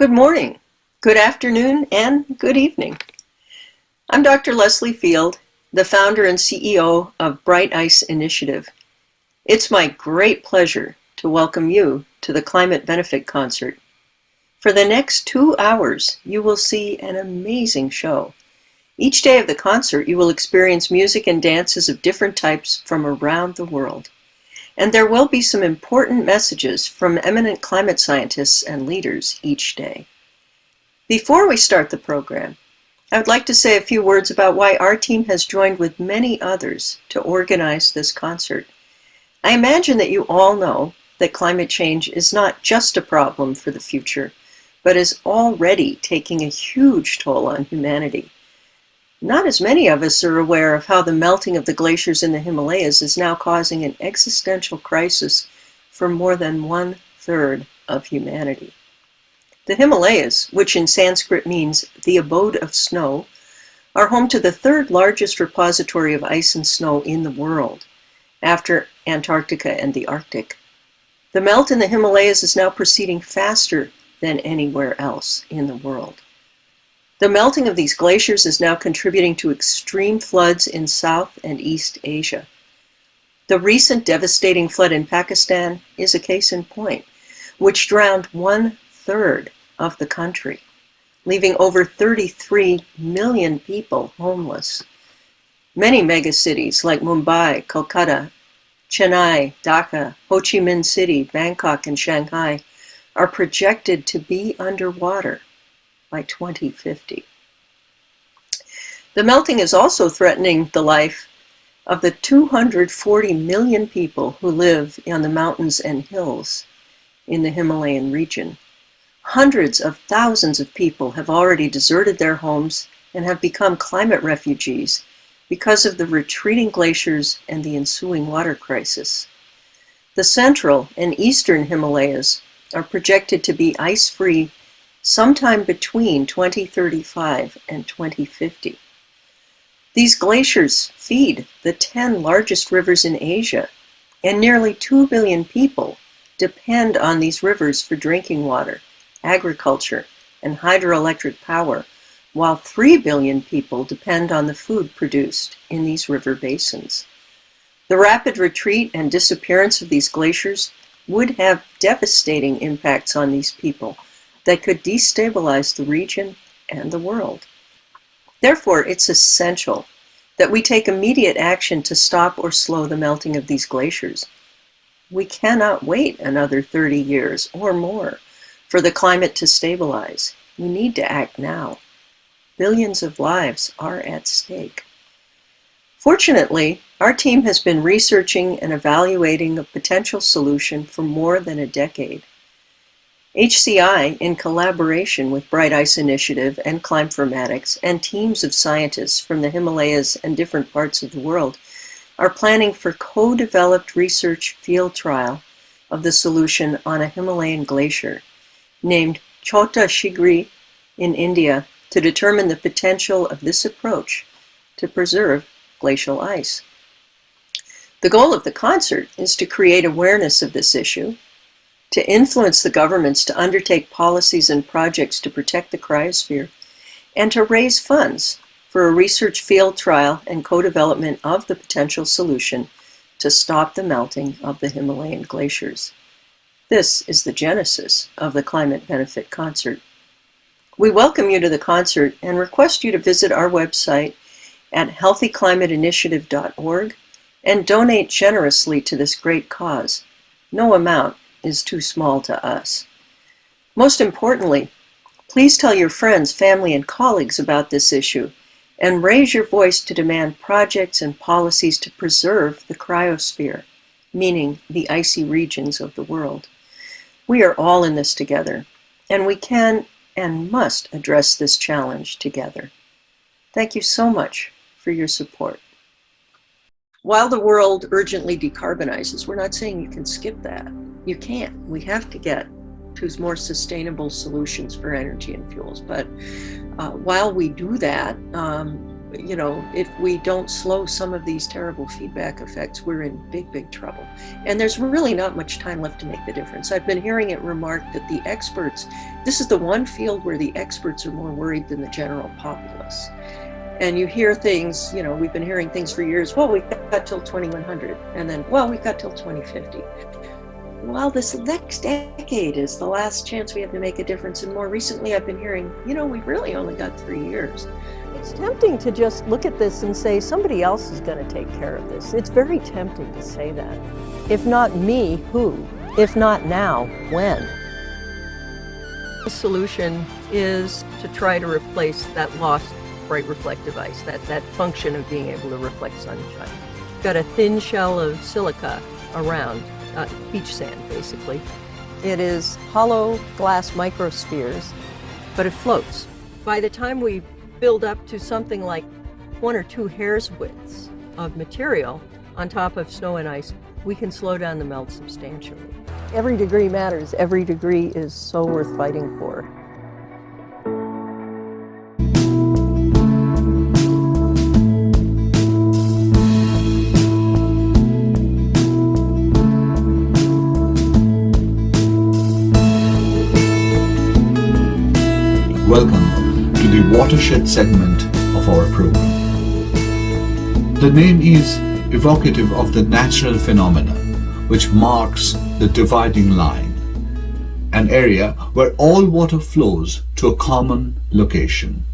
Good morning, good afternoon, and good evening. I'm Dr. Leslie Field, the founder and CEO of Bright Ice Initiative. It's my great pleasure to welcome you to the Climate Benefit Concert. For the next 2 hours, you will see an amazing show. Each day of the concert, you will experience music and dances of different types from around the world. And there will be some important messages from eminent climate scientists and leaders each day. Before we start the program, I would like to say a few words about why our team has joined with many others to organize this concert. I imagine that you all know that climate change is not just a problem for the future, but is already taking a huge toll on humanity. Not as many of us are aware of how the melting of the glaciers in the Himalayas is now causing an existential crisis for more than 1/3 of humanity. The Himalayas, which in Sanskrit means the abode of snow, are home to the third largest repository of ice and snow in the world, after Antarctica and the Arctic. The melt in the Himalayas is now proceeding faster than anywhere else in the world. The melting of these glaciers is now contributing to extreme floods in South and East Asia. The recent devastating flood in Pakistan is a case in point, which drowned 1/3 of the country, leaving over 33 million people homeless. Many megacities like Mumbai, Kolkata, Chennai, Dhaka, Ho Chi Minh City, Bangkok, and Shanghai are projected to be underwater by 2050. The melting is also threatening the life of the 240 million people who live on the mountains and hills in the Himalayan region. Hundreds of thousands of people have already deserted their homes and have become climate refugees because of the retreating glaciers and the ensuing water crisis. The central and eastern Himalayas are projected to be ice-free sometime between 2035 and 2050. These glaciers feed the 10 largest rivers in Asia, and nearly 2 billion people depend on these rivers for drinking water, agriculture, and hydroelectric power, while 3 billion people depend on the food produced in these river basins. The rapid retreat and disappearance of these glaciers would have devastating impacts on these people that could destabilize the region and the world. Therefore, it's essential that we take immediate action to stop or slow the melting of these glaciers. We cannot wait another 30 years or more for the climate to stabilize. We need to act now. Billions of lives are at stake. Fortunately, our team has been researching and evaluating a potential solution for more than a decade. HCI, in collaboration with Bright Ice Initiative and Climeformatics and teams of scientists from the Himalayas and different parts of the world, are planning for co-developed research field trial of the solution on a Himalayan glacier named Chota Shigri in India to determine the potential of this approach to preserve glacial ice. The goal of the concert is to create awareness of this issue, to influence the governments to undertake policies and projects to protect the cryosphere, and to raise funds for a research field trial and co-development of the potential solution to stop the melting of the Himalayan glaciers. This is the genesis of the Climate Benefit Concert. We welcome you to the concert and request you to visit our website at healthyclimateinitiative.org and donate generously to this great cause. No amount is too small to us. Most importantly, please tell your friends, family, and colleagues about this issue and raise your voice to demand projects and policies to preserve the cryosphere, meaning the icy regions of the world. We are all in this together, and we can and must address this challenge together. Thank you so much for your support. While the world urgently decarbonizes, we're not saying you can skip that. You can't. We have to get to more sustainable solutions for energy and fuels. But while we do that, if we don't slow some of these terrible feedback effects, we're in big, big trouble. And there's really not much time left to make the difference. I've been hearing it remarked that the experts, this is the one field where the experts are more worried than the general populace. And you hear things, we've been hearing things for years, well, we've got till 2100, and then, well, we've got till 2050. Well, this next decade is the last chance we have to make a difference. And more recently, I've been hearing, we've really only got 3 years. It's tempting to just look at this and say, somebody else is going to take care of this. It's very tempting to say that. If not me, who? If not now, when? The solution is to try to replace that lost bright reflective ice, that function of being able to reflect sunshine. Got a thin shell of silica around, beach sand basically. It is hollow glass microspheres, but it floats. By the time we build up to something like 1 or 2 hairs widths of material on top of snow and ice, we can slow down the melt substantially. Every degree matters. Every degree is so worth fighting for. Welcome to the watershed segment of our program. The name is evocative of the natural phenomena which marks the dividing line, an area where all water flows to a common location.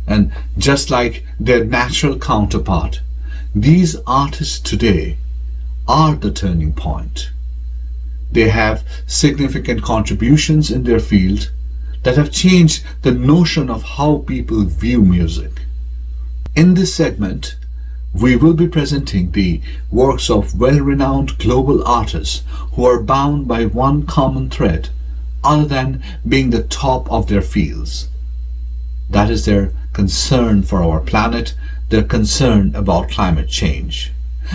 And just like their natural counterpart, these artists today are the turning point. They have significant contributions in their field that have changed the notion of how people view music. In this segment, we will be presenting the works of well-renowned global artists who are bound by one common thread other than being the top of their fields. That is their concern for our planet, their concern about climate change,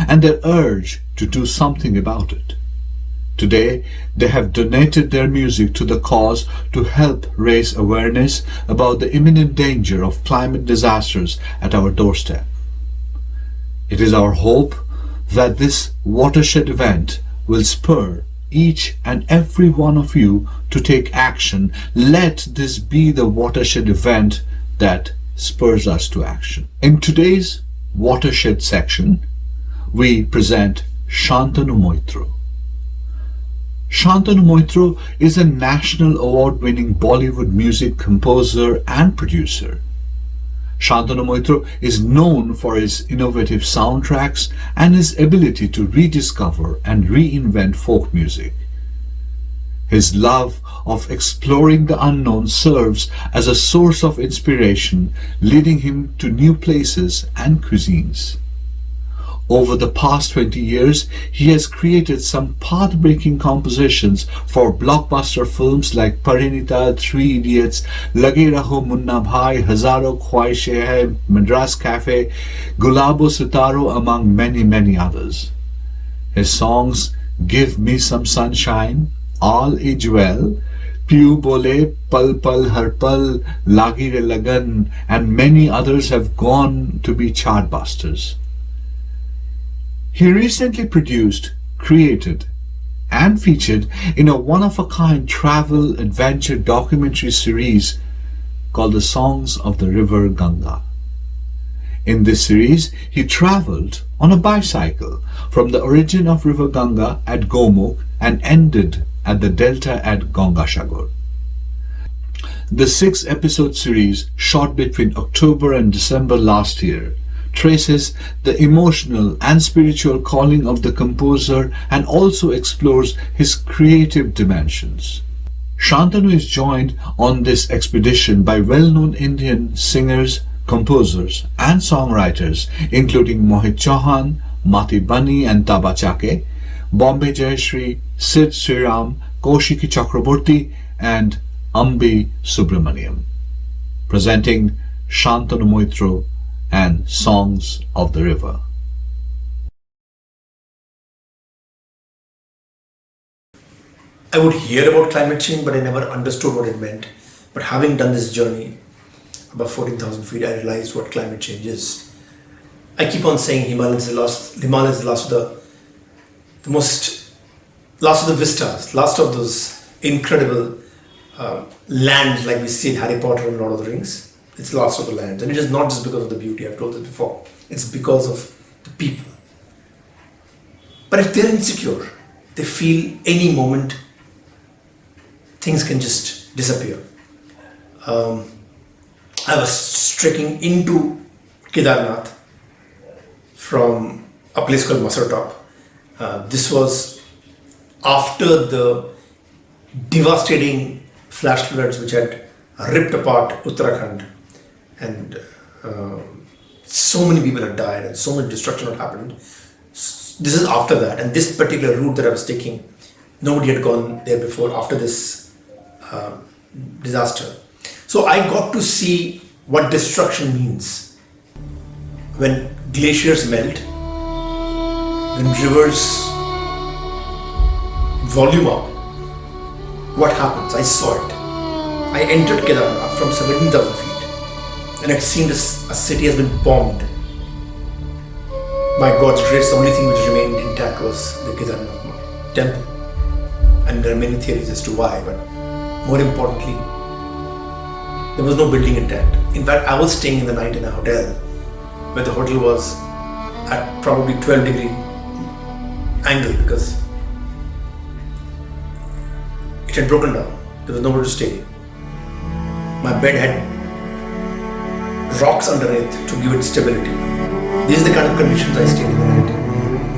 and their urge to do something about it. Today, they have donated their music to the cause to help raise awareness about the imminent danger of climate disasters at our doorstep. It is our hope that this watershed event will spur each and every one of you to take action. Let this be the watershed event that spurs us to action. In today's watershed section, we present Shantanu Moitra. Shantanu Moitra is a national award-winning Bollywood music composer and producer. Shantanu Moitra is known for his innovative soundtracks and his ability to rediscover and reinvent folk music. His love of exploring the unknown serves as a source of inspiration, leading him to new places and cuisines. Over the past 20 years, he has created some path-breaking compositions for blockbuster films like Parinita, Three Idiots, Lage Raho Munna Bhai, Hazaro Khwaishein Hai, Madras Cafe, Gulabo Sitaro, among many, many others. His songs Give Me Some Sunshine, All Is Well, Piu Bole, Pal Pal Har Pal, Lagi Re Lagan, and many others have gone to be chartbusters. He recently produced, created, and featured in a one-of-a-kind travel adventure documentary series called The Songs of the River Ganga. In this series, he traveled on a bicycle from the origin of River Ganga at Gomukh and ended at the delta at Gangashagar. The 6-episode series, shot between October and December last year, traces the emotional and spiritual calling of the composer and also explores his creative dimensions. Shantanu is joined on this expedition by well-known Indian singers, composers and songwriters including Mohit Chauhan, Mati Bani and Taba Chake, Bombay Jayashree, Sid Sriram, Kaushiki Chakraborty and Ambi Subramaniam. Presenting Shantanu Moitra and Songs of the River. I would hear about climate change, but I never understood what it meant. But having done this journey, above 14,000 feet, I realized what climate change is. I keep on saying Himalayas is the last of the vistas, last of those incredible lands like we see in Harry Potter and Lord of the Rings. It's last of the lands, and it is not just because of the beauty. I've told this before. It's because of the people. But if they're insecure, they feel any moment things can just disappear. I was trekking into Kedarnath from a place called Masartop. This was after the devastating flash floods which had ripped apart Uttarakhand, and so many people had died and so much destruction had happened. This is after that, and this particular route that I was taking, nobody had gone there before after this disaster. So I got to see what destruction means when glaciers melt, when rivers volume up. What happens? I saw it. I entered Kedarnath from 17,000 feet, and it seemed a city has been bombed. By God's grace, the only thing which remained intact was the Kedarnath temple. And there are many theories as to why, but more importantly, there was no building intact. In fact, I was staying in the night in a hotel where the hotel was at probably 12-degree angle because it had broken down. There was nowhere to stay. My bed had rocks underneath to give it stability. These are the kind of conditions I stayed in the night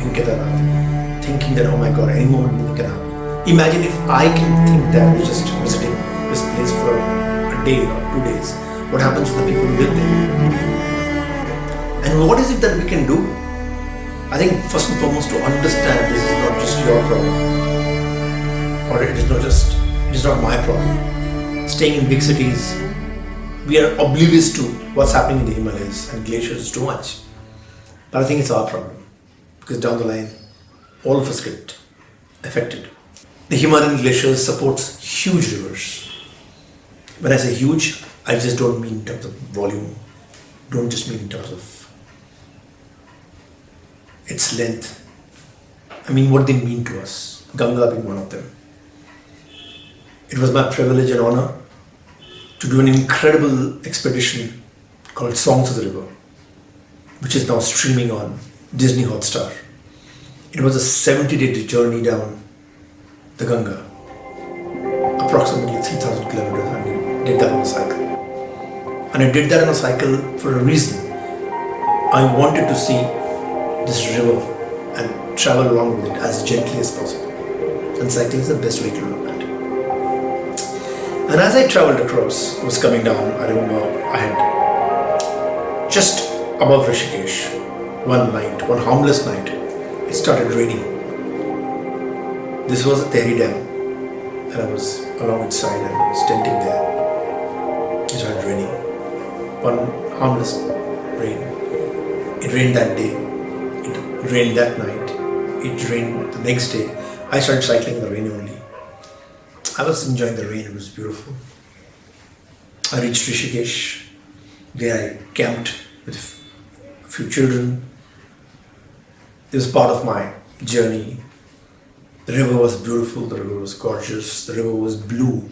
in Kedarnath, thinking that, oh my God, any moment anything can happen. Imagine if I can think that we're just visiting this place for a day or 2 days. What happens to the people who live there? And what is it that we can do? I think first and foremost to understand this is not just your problem, or it is not my problem. Staying in big cities, we are oblivious to what's happening in the Himalayas and glaciers is too much. But I think it's our problem, because down the line, all of us get affected. The Himalayan glaciers supports huge rivers. When I say huge, I just don't mean in terms of volume, don't just mean in terms of its length. I mean what they mean to us, Ganga being one of them. It was my privilege and honor to do an incredible expedition called Songs of the River, which is now streaming on Disney Hotstar. It was a 70-day journey down the Ganga, approximately 3,000 kilometers. I mean, did that on a cycle. And I did that on a cycle for a reason. I wanted to see this river and travel along with it as gently as possible. And cycling is the best way to do that. And as I traveled across, I was coming down, I remember I had just above Rishikesh, one harmless night, it started raining. This was a Tehri Dam, and I was along its side and I was tenting there. It started raining. One harmless rain. It rained that day, it rained that night, it rained the next day. I started cycling in the rain only. I was enjoying the rain, it was beautiful. I reached Rishikesh, where I camped with a few children. It was part of my journey. The river was beautiful, the river was gorgeous, the river was blue,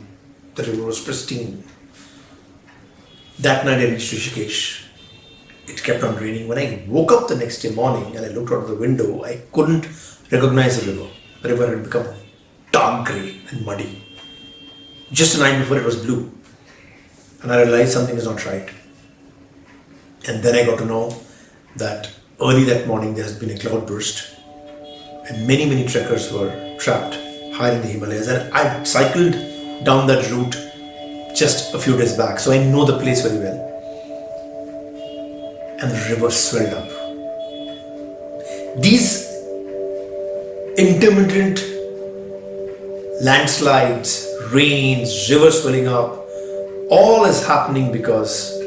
the river was pristine. That night I reached Rishikesh. It kept on raining. When I woke up the next day morning and I looked out of the window, I couldn't recognize the river. The river had become dark grey and muddy. Just the night before it was blue. And I realized something is not right. And then I got to know that early that morning there has been a cloud burst and many trekkers were trapped high in the Himalayas. And I cycled down that route just a few days back, so I know the place very well. And the river swelled up. These intermittent landslides, rains, rivers swelling up, all is happening because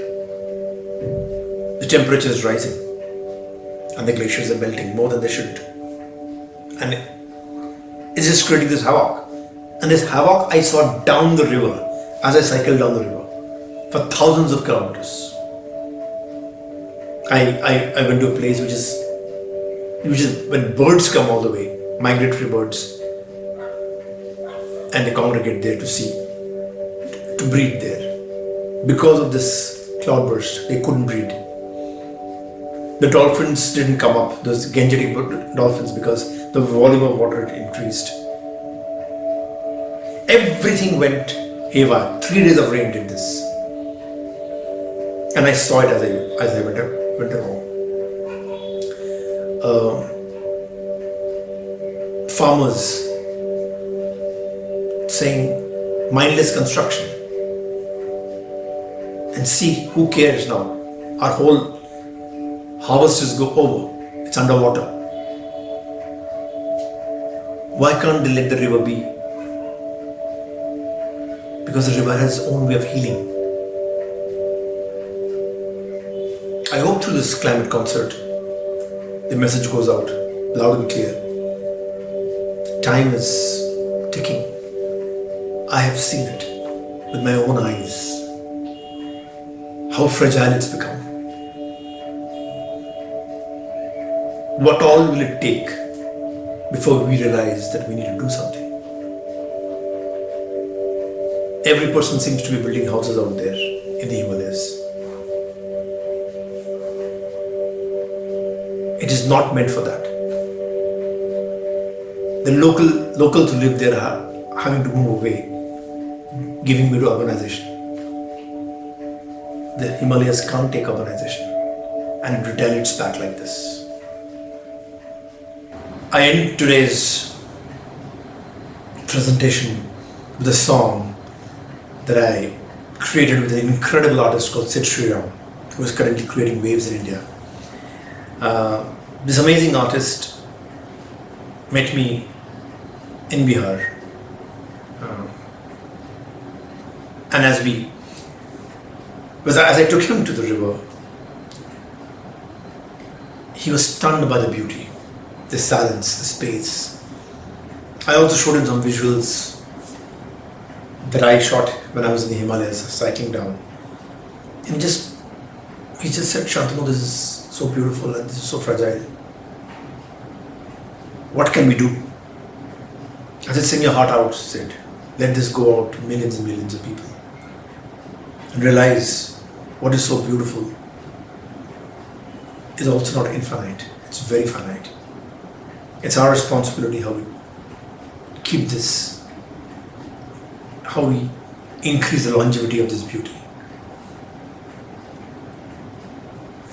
the temperature is rising and the glaciers are melting more than they should. And it's just creating this havoc. And this havoc I saw down the river as I cycled down the river for thousands of kilometers. I went to a place which is when birds come all the way, migratory birds, and they congregate there to breed there. Because of this cloudburst, they couldn't breed. The dolphins didn't come up, those Gangetic dolphins, because the volume of water had increased. Everything went haywire. 3 days of rain did this. And I saw it as I went along. Farmers saying mindless construction. And see, who cares now? Our whole harvest is over. It's underwater. Why can't they let the river be? Because the river has its own way of healing. I hope through this climate concert, the message goes out loud and clear. Time is ticking. I have seen it with my own eyes. How fragile it's become. What all will it take before we realize that we need to do something? Every person seems to be building houses out there in the Himalayas. It is not meant for that. The locals who live there are having to move away, giving way to urbanization. The Himalayas can't take urbanization, and it retaliates back like this. I end today's presentation with a song that I created with an incredible artist called Sid Sriram, who is currently creating waves in India. This amazing artist met me in Bihar, and as I took him to the river, he was stunned by the beauty, the silence, the space. I also showed him some visuals that I shot when I was in the Himalayas, cycling down. And he just said, "Shantanu, this is so beautiful and this is so fragile. What can we do?" I said, "Sing your heart out, Sid. Let this go out to millions and millions of people. And realize what is so beautiful is also not infinite. It's very finite. It's our responsibility how we keep this, how we increase the longevity of this beauty."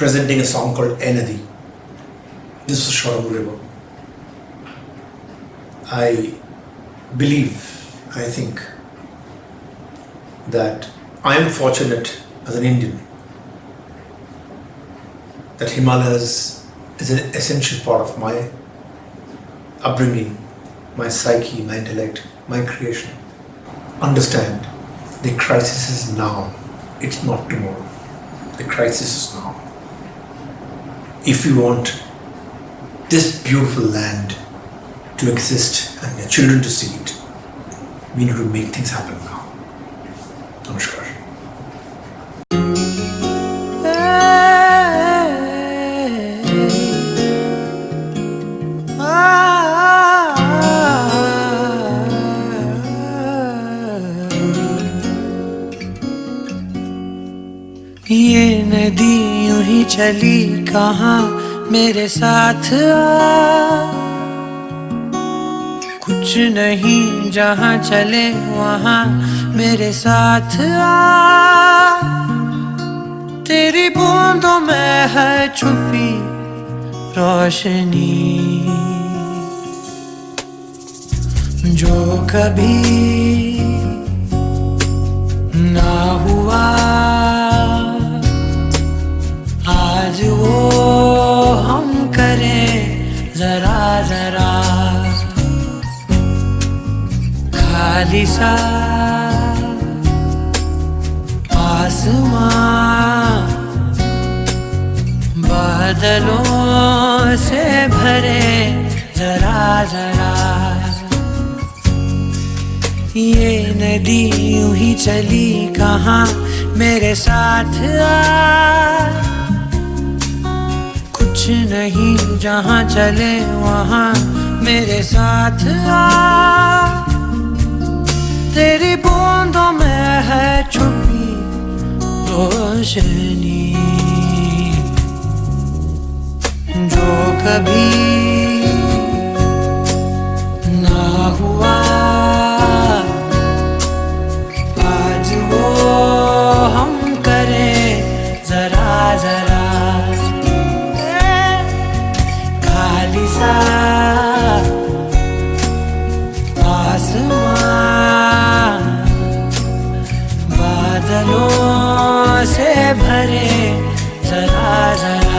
Presenting a song called Enadi. This was shot on the river. I think that I am fortunate as an Indian that Himalayas is an essential part of my upbringing, my psyche, my intellect, my creation. Understand, the crisis is now. It's not tomorrow. The crisis is now. If we want this beautiful land to exist and your children to see it, we need to make things happen now. Namaskar. ये नदी यूं ही चली कहाँ मेरे साथ आ, कुछ नहीं जहाँ चले वहाँ मेरे साथ आ, तेरी बूंदों में है छुपी रोशनी जो कभी ना हुआ, आज वो हम करें जरा जरा, खाली सा आसमां बादलों से भरे जरा जरा, ये नदी यूं ही चली कहाँ मेरे साथ आ, कुछ नहीं जहाँ चले वहाँ मेरे साथ आ, तेरी बूंदों में है छुपी रोशनी जो कभी ना हुआ आज वो हम करें जरा जरा खाली सा आसमान बादलों से भरे जरा जरा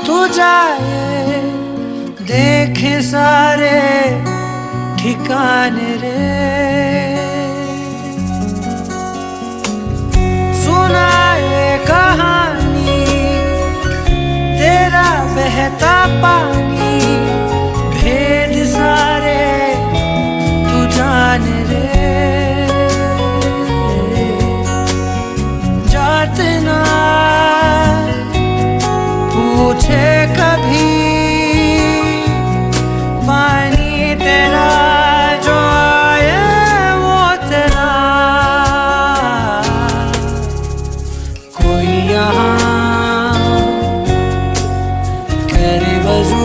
तू जाए देखे सारे ठिकाने रे सुनाए कहानी तेरा बहता पानी भेद सारे तू जाने रे जाते ना पूछे कभी पानी तेरा जो आए वो तेरा कोई यहाँ करे वजू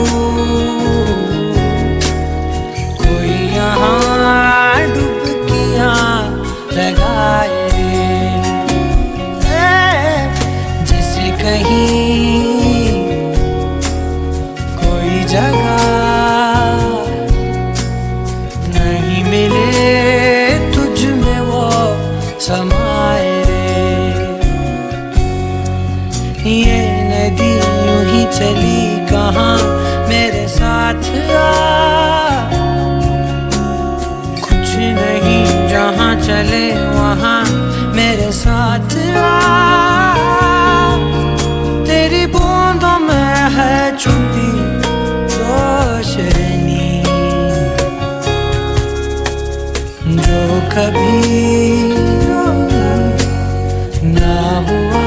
कोई यहाँ डुबकियाँ लगाए जैसे कहीं जगह नहीं मिले तुझ में वो समाए रे ये नदी यूं ही चली कहाँ मेरे साथ आ कुछ नहीं जहाँ चले वहाँ मेरे साथ आ तेरी बूंदों में है छुपी रोशनी जो कभी ना हुआ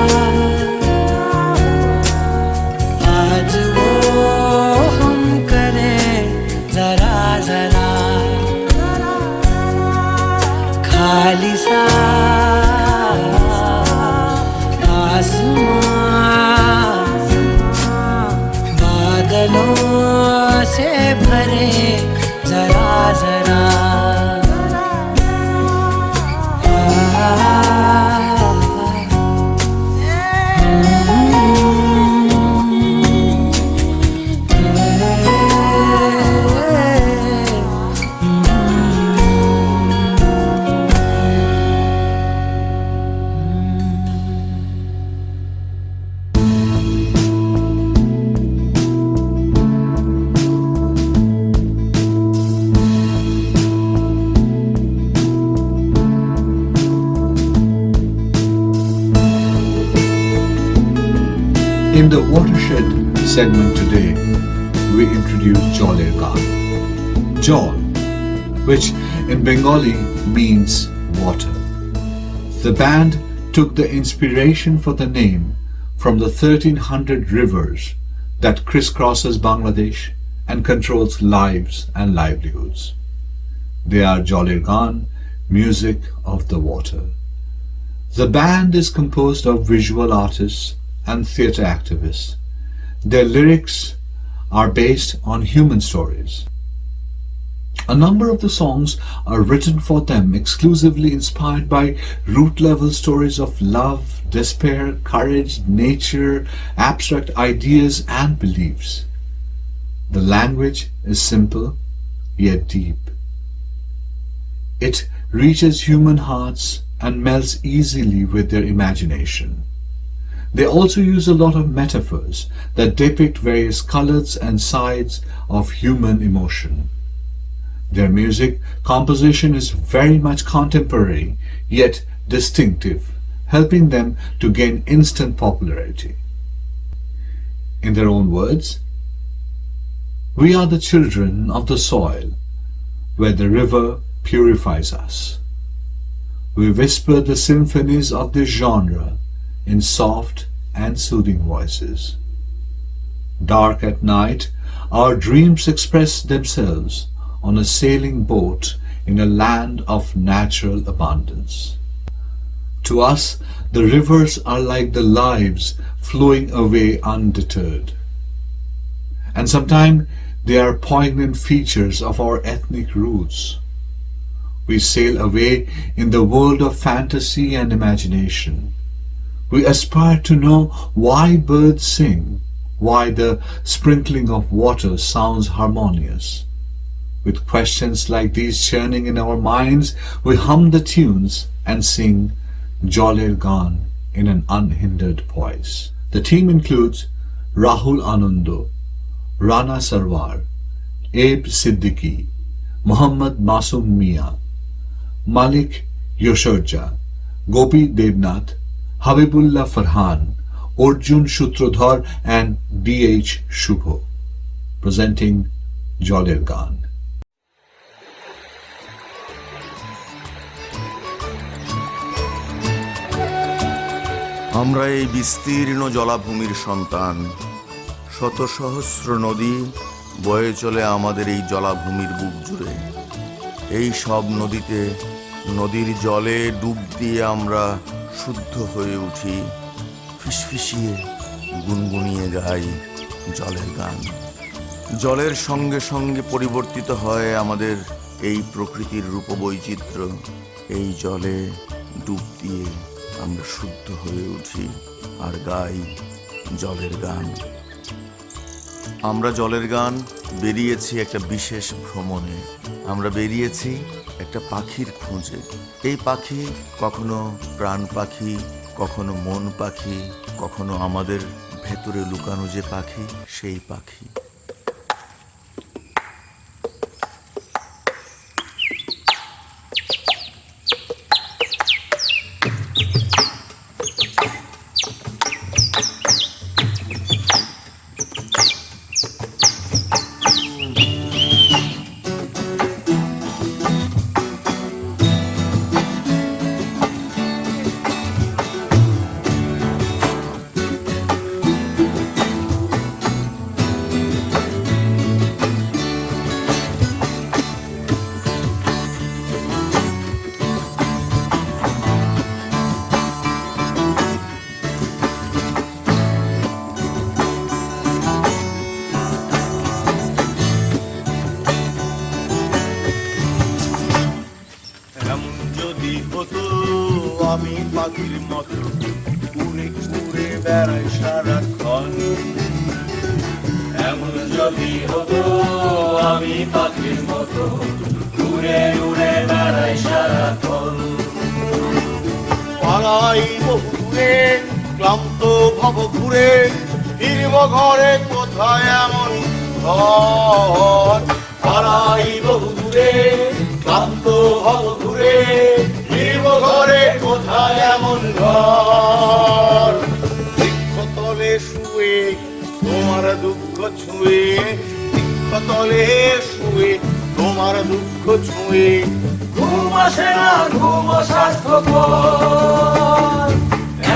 आज वो हम करें जरा जरा खाली सा आसमान बादलों से भरे जरा जरा In the watershed segment today, we introduce Joler Gaan. Jol, which in Bengali means water. The band took the inspiration for the name from the 1300 rivers that crisscrosses Bangladesh and controls lives and livelihoods. They are Joler Gaan, music of the water. The band is composed of visual artists and theatre activists. Their lyrics are based on human stories. A number of the songs are written for them exclusively inspired by root-level stories of love, despair, courage, nature, abstract ideas and beliefs. The language is simple yet deep. It reaches human hearts and melts easily with their imagination. They also use a lot of metaphors that depict various colors and sides of human emotion. Their music composition is very much contemporary yet distinctive, helping them to gain instant popularity. In their own words, "We are the children of the soil, where the river purifies us. We whisper the symphonies of this genre in soft and soothing voices. Dark at night, our dreams express themselves on a sailing boat in a land of natural abundance. To us, the rivers are like the lives flowing away undeterred. And sometimes they are poignant features of our ethnic roots. We sail away in the world of fantasy and imagination. We aspire to know why birds sing, why the sprinkling of water sounds harmonious. With questions like these churning in our minds, we hum the tunes and sing Joler Gaan in an unhindered voice." The team includes Rahul Anando, Rana Sarwar, Abe Siddiqui, Muhammad Masum Mia, Malik Yosharja, Gopi Devnath, Habibullah Farhan, Arjun Shutrodhar and D.H. Shubho, presenting Joler Gaan. আমরা এই বিস্তীর্ণ জলাভূমির সন্তান। শত সহস্র নদী বয়ে চলে আমাদের এই জলাভূমির বুক জুড়ে। এই সব নদীতে, নদীর জলে ডুব দিয়ে আমরা শুদ্ধ হয়ে উঠি, ফিসফিসিয়ে গুনগুনিয়ে গাই জলের গান। জলের সঙ্গে সঙ্গে পরিবর্তিত হয় আমাদের এই প্রকৃতির রূপবৈচিত্র্য। এই জলে ডুব দিয়ে আমরা শুদ্ধ হয়ে উঠি আর গাই জলের গান। আমরা জলের গান বেরিয়েছি একটা বিশেষ ভ্রমণে। আমরা বেরিয়েছি একটা পাখির খোঁজে। এই পাখি কখনো প্রাণ পাখি, কখনো মন পাখি, কখনো আমাদের ভেতরে লুকানো যে পাখি, সেই পাখি। আমি পাখির মতো উড়ে ঘুরে বেড়াই সারাক্ষণ। এমন যদি হতো আমি পাখির মতো উড়ে উড়ে বেড়াই সারাক্ষণ। পালাই বহু দূরে ক্লান্ত ভব ঘুরে ফিরব ঘরে কোথায় এমন ঘর। পালাই বহু দূরে ক্লান্ত ভব ঘুরে ফিরব ঘরে কোথায় এমন ঘর। বৃক্ষতলে শুয়ে তোমার দুঃখ ছুঁয়ে, বৃক্ষতলে শুয়ে তোমার দুঃখ ছুঁয়ে ঘুম আসে না, ঘুম স্বাস্থ্যকর।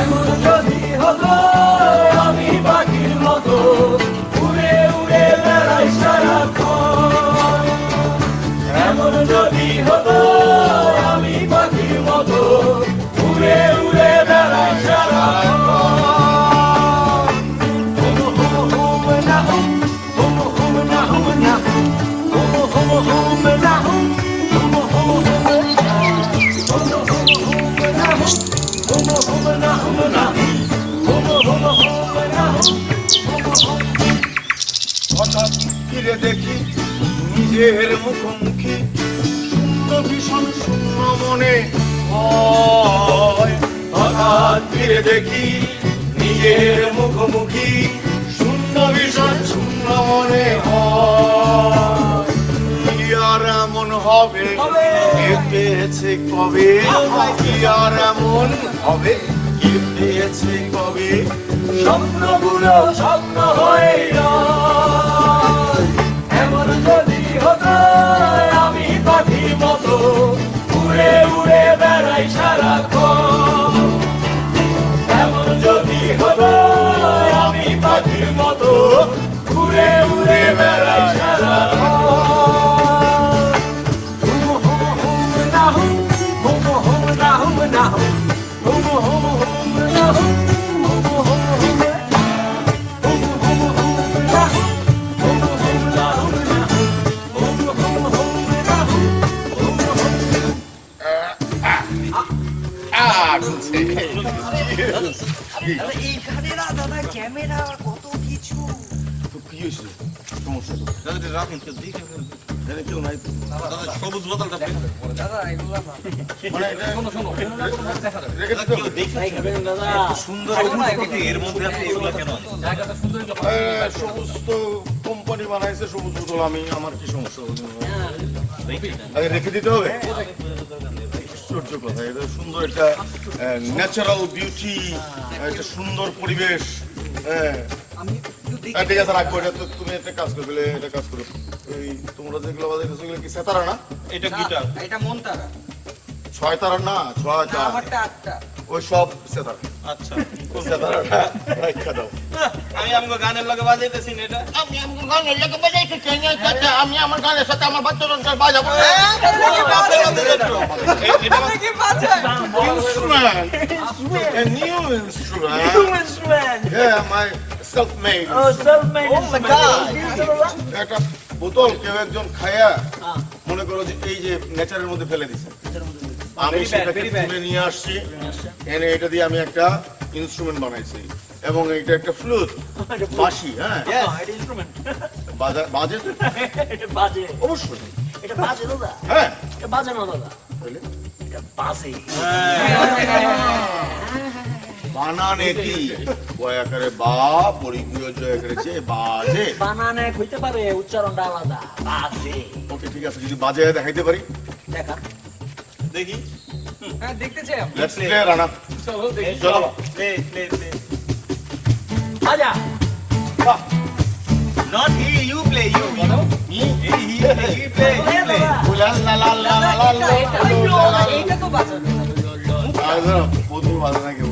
এমন যদি হতো আমি পাখির মতো উড়ে উড়ে বেড়াই সারাক্ষণ। এমন যদি হতো আমি পাখির মতো উড়ে উড়ে বেড়াই সারাক্ষণ। হুম হুম হুম না হুম, হুম হুম না হুম না, হুম হুম হুম না হুম, হুম হুম হুম না, হুম হুম হুম না হুম, হুম হুম না হুম না, হুম হুম হুম না হুম, হুম হুম। হঠাৎ ফিরে ফিরে দেখি নিজের মুখোমুখি, শূন্য ভীষণ শূন্য মনে হয়। হঠাৎ ফিরে দেখি নিজের মুখোমুখি, শূন্য ভীষণ শূন্য মনে হয়। কি আর এমন হবে কে পেয়েছে কবে, কি আর এমন হবে কে পেয়েছে কবে, স্বপ্নগুলো স্বপ্ন হয়ে রয়। এমন যদি হতো আমি পাখির মতো উড়ে উড়ে বেড়াই সারাক্ষণ, এমন যদি হতো আমি পাখির মতো উড়ে উড়ে বেড়াই সারাক্ষণ। ক্যামেরা কত কিছু কি হয়েছে সমস্যা তো দাদা রাখেন কেউ দেখে ফেলবে কেউ নাই তো দাদা সবুজ বোতলটা দাদা এগুলো না মানে এটা শোনো শোনো রেখে দিতে হবে দাদা সুন্দর এর মধ্যে আপনি এগুলো কেন জায়গাটা সুন্দর সবুজ তো কোম্পানি বানাইছে সবুজ বোতল আমি আমার কি সমস্যা আগে রেখে দিতে হবে আশ্চর্য কথা এটা সুন্দর একটা ন্যাচারাল বিউটি একটা সুন্দর পরিবেশ হ্যাঁ ঠিক আছে রাখবো এটা তো তুমি একটা কাজ করবে এটা কাজ করো এই তোমরা যেগুলো বাজাইতেছো সেগুলো কি সেতারা না এটা গিটার এটা মন তারা ছয় তারা না ছয় তারা আমারটা আটটা ওই সব সেতারা আচ্ছা সেতারাটা রাখা দাও আমি আমগো গানের লগে বাজাইতেছি না এটা আমি আমার গানের লগে বাজাইতেছি না আমি আমার গানের সাথে আমার বাচ্চাদের বাজাবো এটা কি বাজায় instrument a new instrument yeah my self-made oh my god একটা বোতল কেউ একজন খায়া মনে করো যে এই যে নেচারের মধ্যে ফেলে দিছে আমি সেটাকে তুলে নিয়ে আসছি এনে এটা দিয়ে আমি একটা ইনস্ট্রুমেন্ট বানাইছি এবং এটা একটা ফ্লুট বাঁশি হ্যাঁ এটা ইনস্ট্রুমেন্ট বাজে তো এটা বাজে অবশ্যই এটা বাজে দাদা হ্যাঁ এটা বাজে না দাদা তাহলে এটা বাজে বানানে কি বয় আকারে বা পরিগীয় জয় আকারে যে বাজে বানানে কইতে পারে উচ্চারণটা আলাদা বাজে ওকে ঠিক আছে যদি বাজে দেখাইতে পারি দেখা দেখি হ্যাঁ দেখতে চাই লেটস প্লে রানা চলো দেখি চলো প্লে প্লে প্লে আজা বাহ not he you play you he play লা লা লা লা লা লা এইটা তো বাজে আরে পুতুল বাজে না কেউ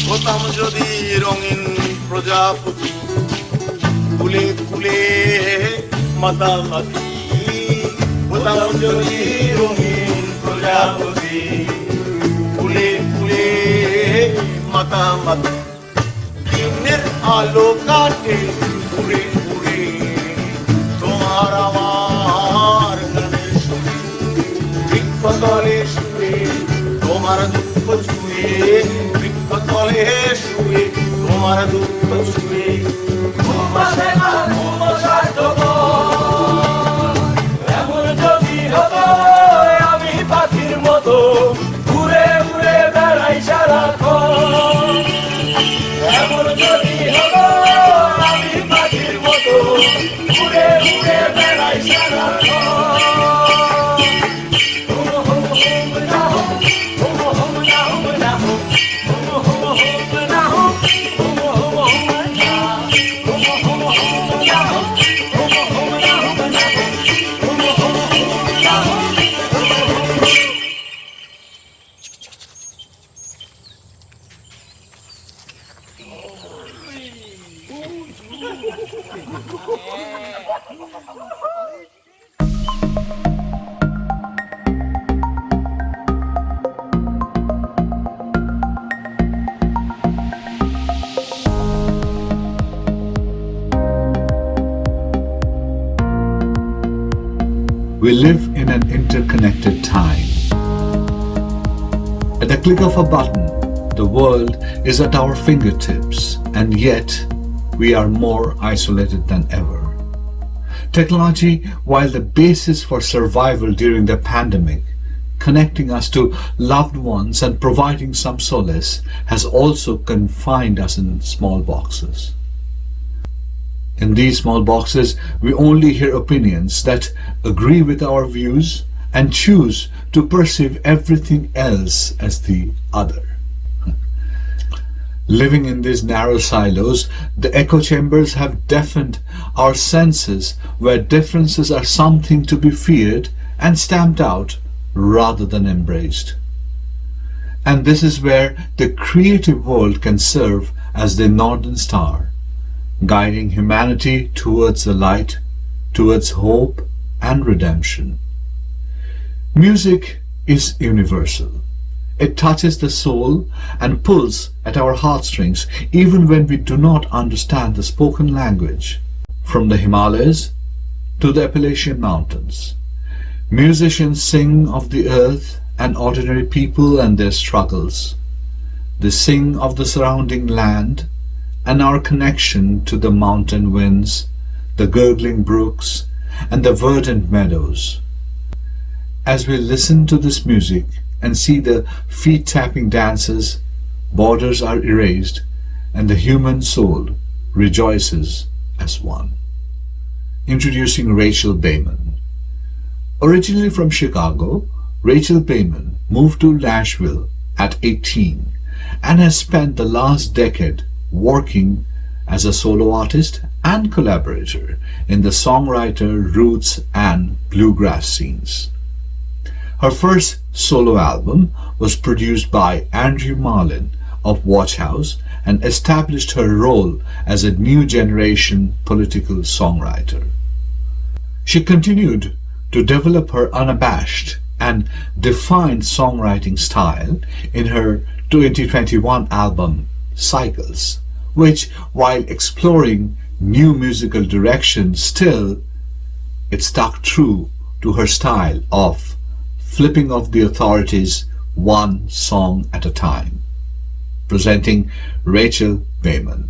হতাম যদি রঙিন প্রজাপতি ফুলে ফুলে মাতামাতি হতাম যদি রঙিন প্রজাপতি ফুলে ফুলে মাতা মাতা দিনের আলো কাটে উড়ে উড়ে তোমার আমার গানের সুরে বৃক্ষতলে শুয়ে তোমার দুঃখ ছুঁয়ে বৃক্ষতলে শুয়ে তোমার দুঃখ ছুঁয়ে ঘুম আসে না ঘুম স্বার্থপর এমন যদি হতো আমি পাখির মতো ঘুরে ঘুরে বেড়াই সারাক্ষণ এমন যদি হতো আমি পাখির মতো ঘুরে ঘুরে বেড়াই সারাক্ষণ We live in an interconnected time. At the click of a button, the world is at our fingertips, and yet we are more isolated than ever. Technology, while the basis for survival during the pandemic, connecting us to loved ones and providing some solace, has also confined us in small boxes. In these small boxes, we only hear opinions that agree with our views and choose to perceive everything else as the other. Living in these narrow silos, the echo chambers have deafened our senses, where differences are something to be feared and stamped out rather than embraced. And this is where the creative world can serve as the northern star, guiding humanity towards the light, towards hope and redemption. Music is universal. It touches the soul and pulls at our heartstrings even when we do not understand the spoken language. From the Himalayas to the Appalachian Mountains, musicians sing of the earth and ordinary people and their struggles. They sing of the surrounding land and our connection to the mountain winds, the gurgling brooks, and the verdant meadows. As we listen to this music and see the feet-tapping dances, borders are erased, and the human soul rejoices as one. Introducing Rachael Baiman. Originally from Chicago, Rachael Baiman moved to Nashville at 18 and has spent the last decade working as a solo artist and collaborator in the songwriter, roots and bluegrass scenes. Her first solo album was produced by Andrew Marlin of Watch House and established her role as a new generation political songwriter. She continued to develop her unabashed and defined songwriting style in her 2021 album Cycles, which, while exploring new musical directions, still it stuck true to her style of flipping off the authorities one song at a time. Presenting Rachael Baiman.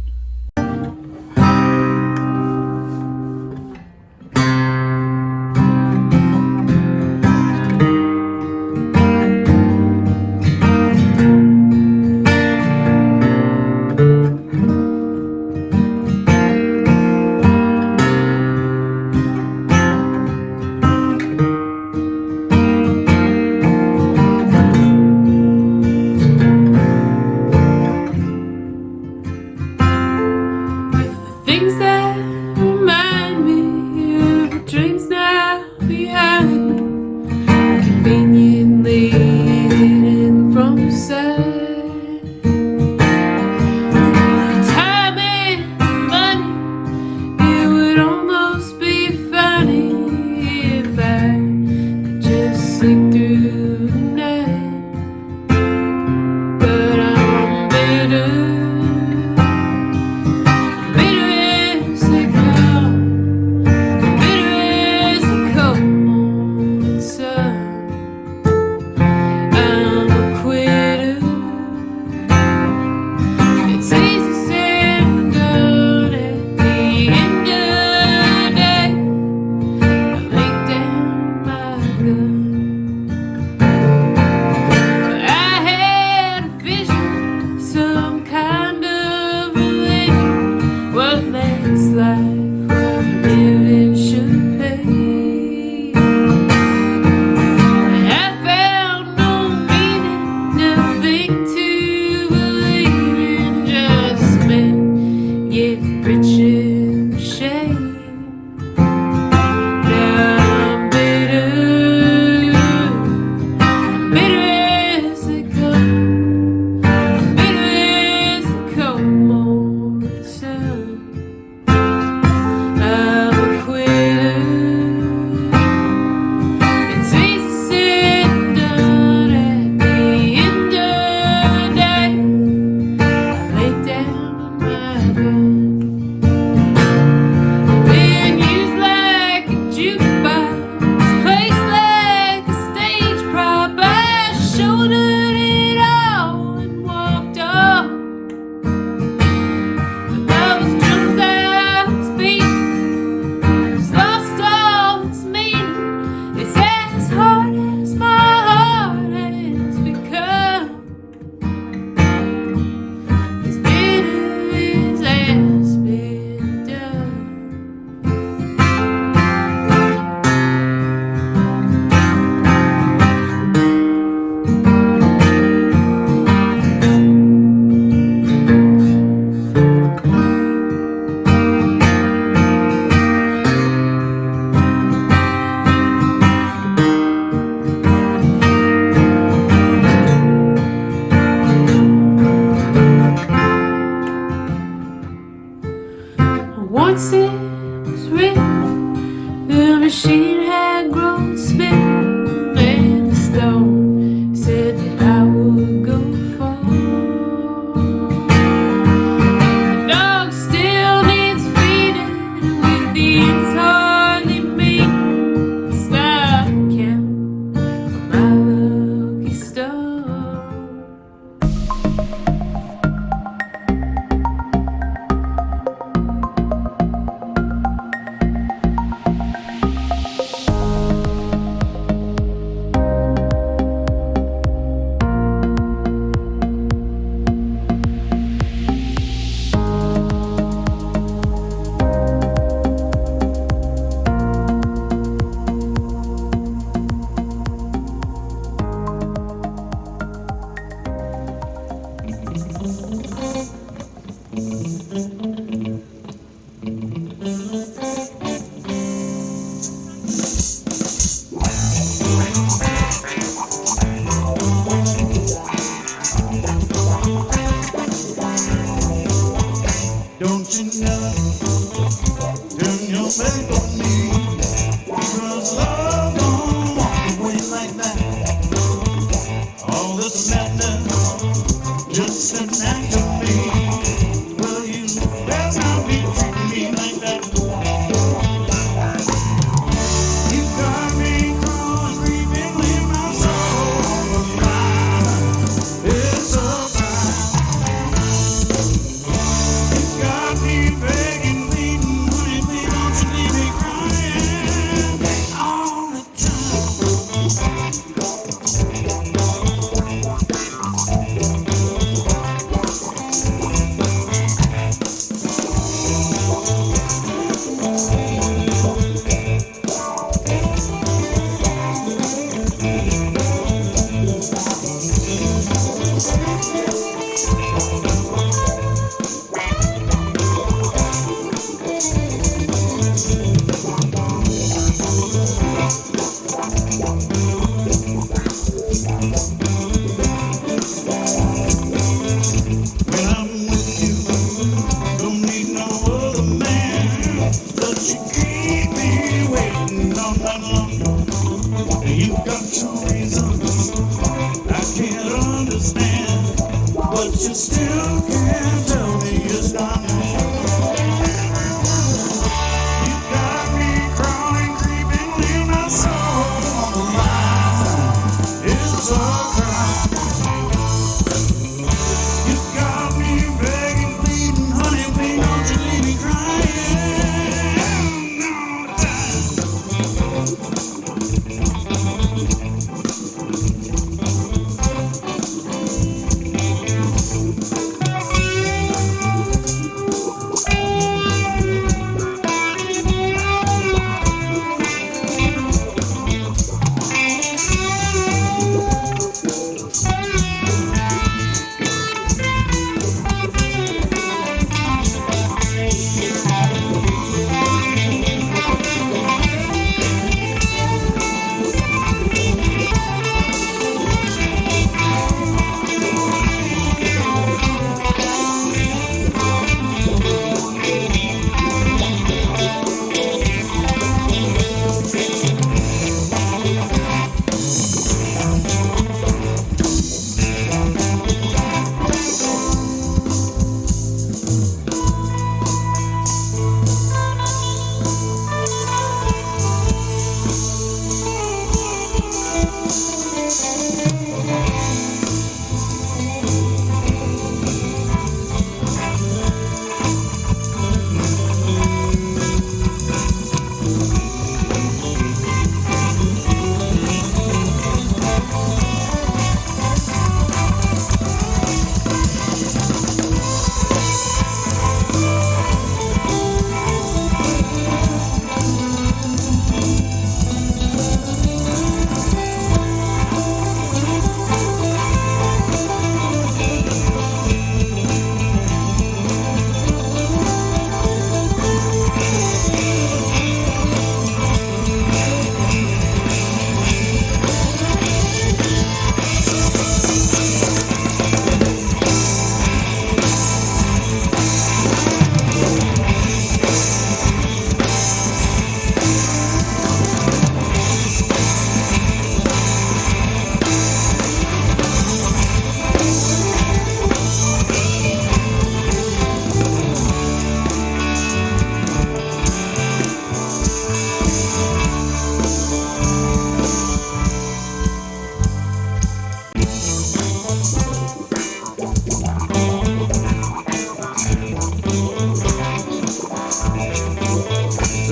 was written. The machine had grown spent, and the stone said that I would go far. The dog still needs feeding, with the ends hardly meet. Stop count on my lucky star. Don't you know? Turn your back on me. Cause love don't walk away like that. All this madness just an act of me. Well, you better not be treating me like that. You got me crawling, creeping in my soul. It's a crime. You got me begging, pleading, honey, please don't you leave me crying all the time. When I'm with you, don't need no other man. But you keep me waiting all night long. You got your reasons I can't understand, but you still can't tell me it's not me. You got me crawling, creeping in my soul. It's a crime. You got me begging, pleading, honey, please don't you leave me crying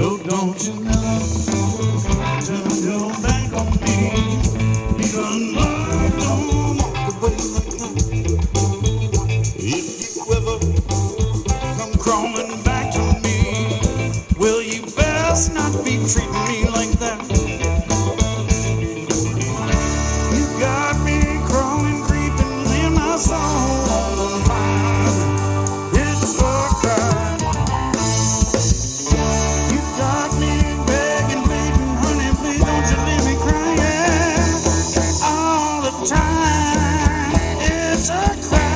So don't you never turn your back on me. Because love don't walk away like that. If you ever come crawling back to me, well, you best not be treating me like that. You got me crawling, creeping in my soul. It's a crime. You got me begging, pleading, honey, please don't you leave me crying all the time. It's a crime.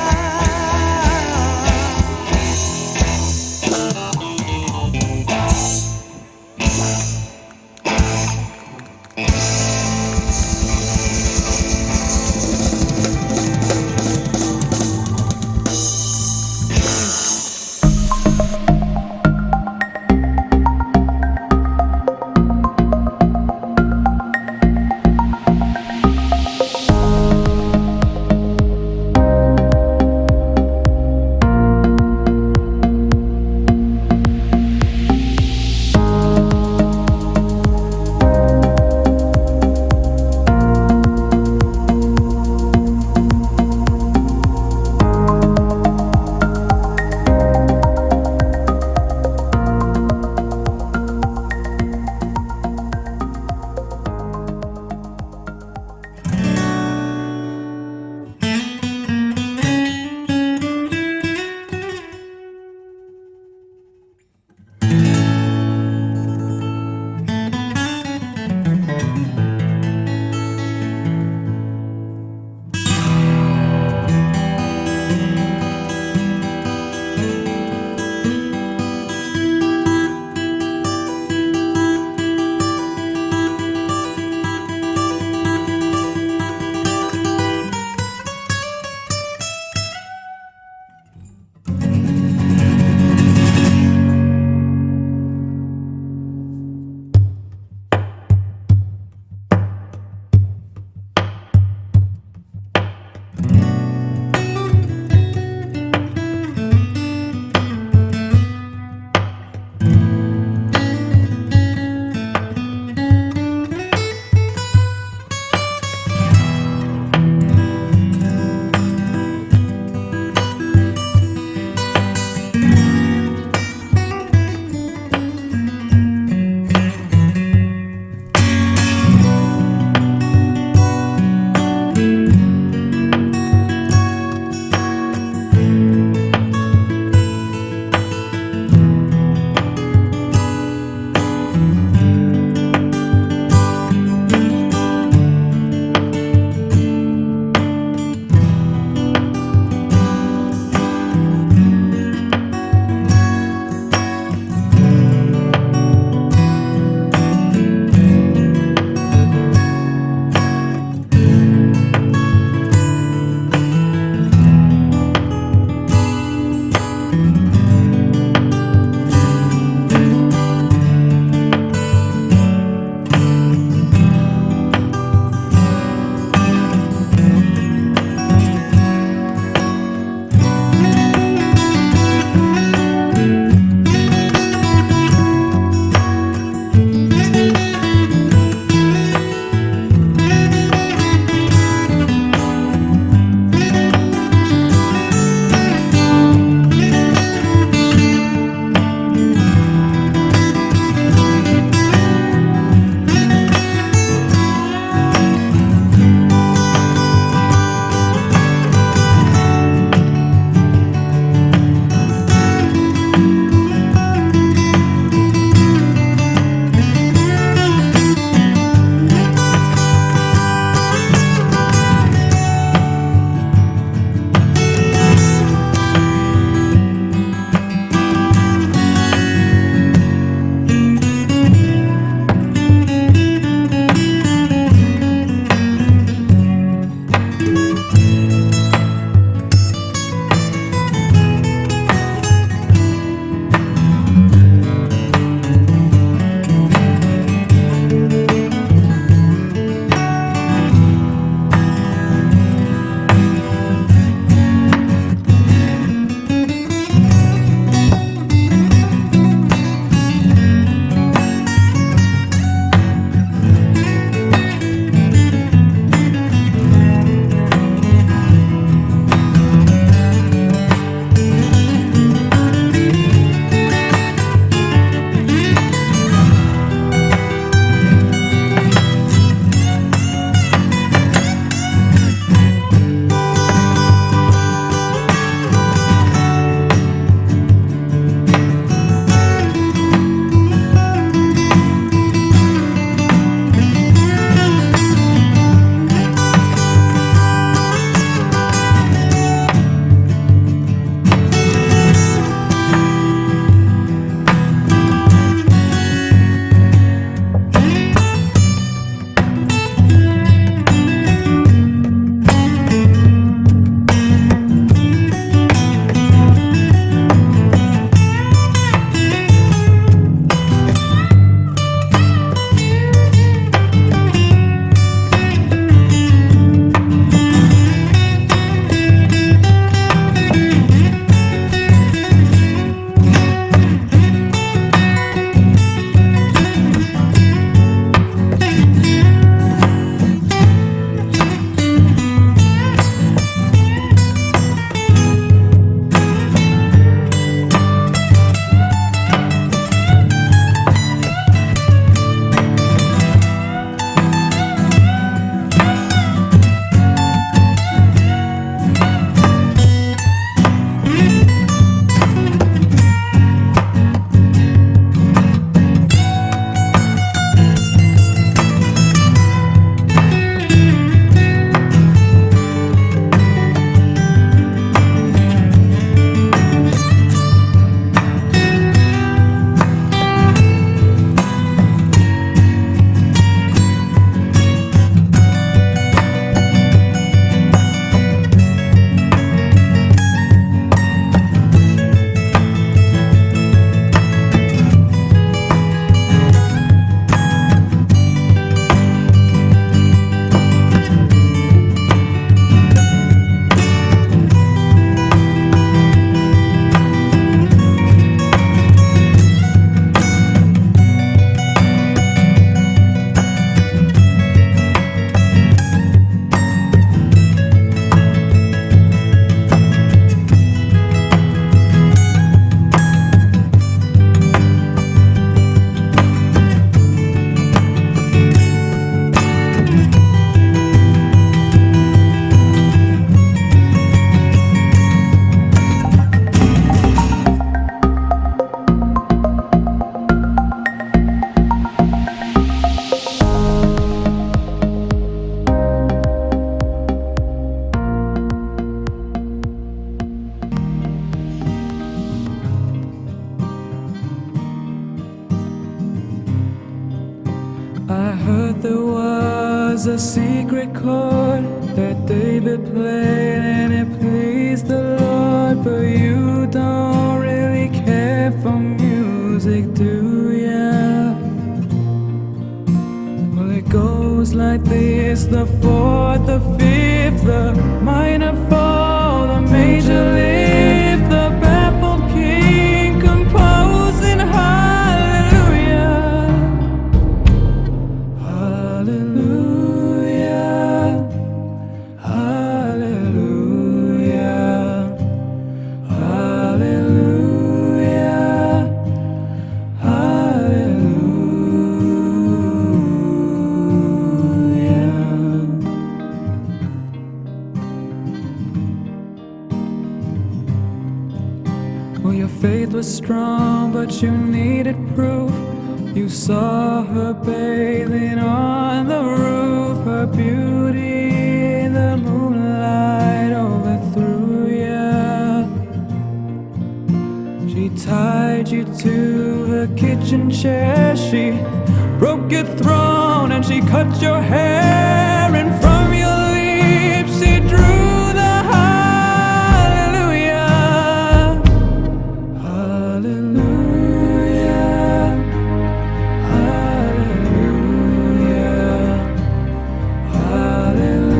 heard there was a secret chord that David played and it pleased the Lord, but you don't really care for music, do ya? Well, it goes like this: the fourth, the fifth, the minor fall, the major lift, the baffled king composing hallelujah, hallelujah, hallelujah, hallelujah, Well, your faith was strong, but you needed proof. You saw her bathing on the roof, her beauty in the moonlight overthrew ya. She tied you to her kitchen chair, she broke your throne and she cut your hair, and from your lips she drew the hallelujah, hallelujah, hallelujah, hallelujah,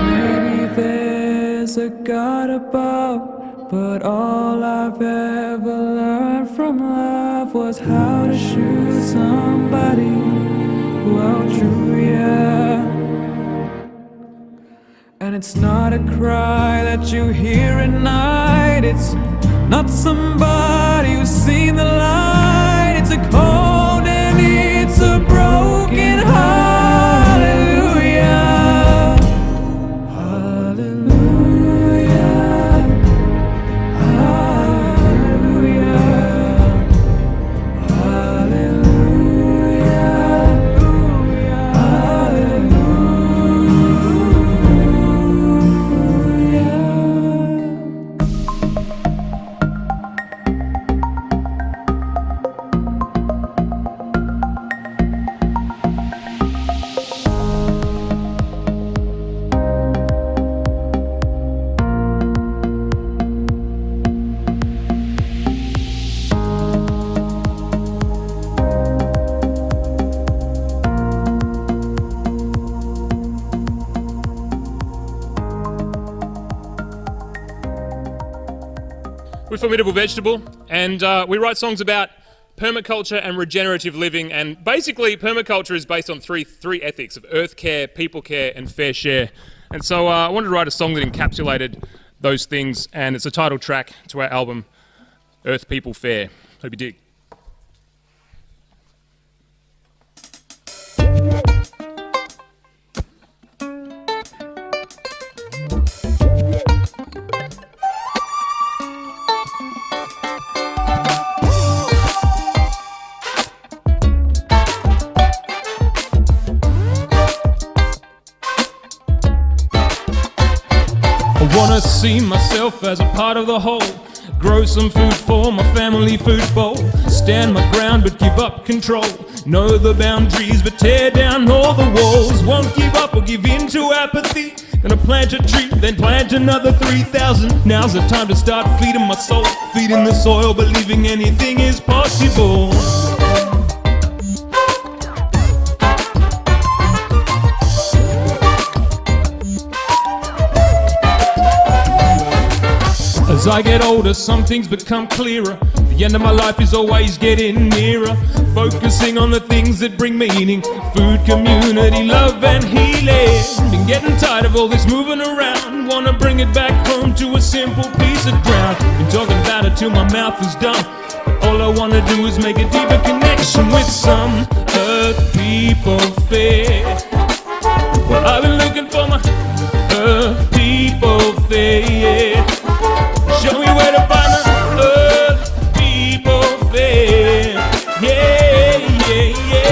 Maybe there's a God above, but all I've ever learned from love was how to shoot somebody who outdrew ya. And it's not a cry that you hear at night, it's not somebody who's seen the light, it's a cold and it's a broken hallelujah, hallelujah, hallelujah, We're Formidable Vegetable, and we write songs about permaculture and regenerative living, and basically permaculture is based on three ethics of earth care, people care, and fair share. And so I wanted to write a song that encapsulated those things, and it's a title track to our album, Earth, People, Fair. Hope you dig. I wanna see myself as a part of the whole. Grow some food for my family food bowl. Stand my ground but give up control. Know the boundaries but tear down all the walls. Won't give up or give in to apathy. Gonna plant a tree, then plant another 3,000. Now's the time to start feeding my soul. Feeding the soil, believing anything is possible. As I get older, some things become clearer. The end of my life is always getting nearer. Focusing on the things that bring meaning. Food, community, love and healing. Been getting tired of all this moving around. Wanna bring it back home to a simple piece of ground. Been talking about it till my mouth is done. But all I wanna do is make a deeper connection with some earth people fair. Well, I've been looking for my earth people fair. Show me where to find the earth people fair. Yeah, yeah, yeah.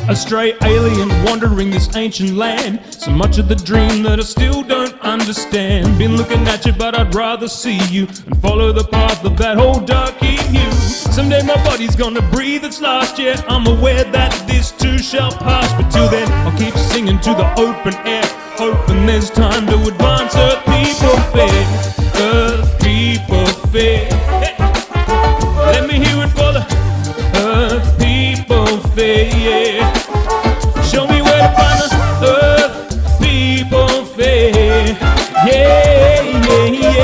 A stray alien wandering this ancient land. So much of the dream that I still don't understand. Been looking at you but I'd rather see you and follow the path of that whole darky hue. Someday my body's gonna breathe its last. Yeah, I'm aware that this too shall pass. But till then I'll keep singing to the open air, hoping there's time to advance. Earth people fair, earth people fair. Hey. Let me hear it for the earth people fair, yeah. Show me where to find the earth people fair. Yeah, yeah, yeah.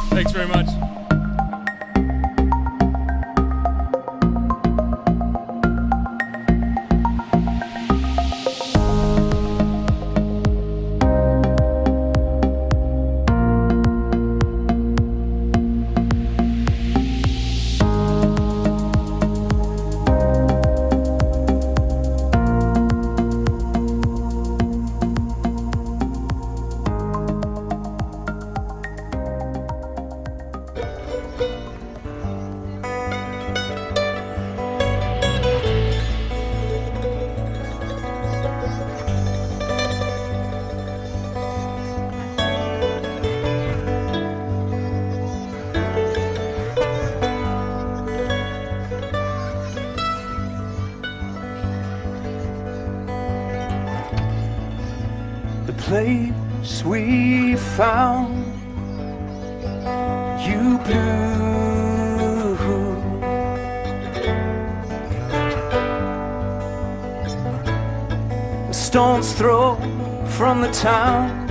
Thanks very much. Place we found you blue, a stone's throw from the town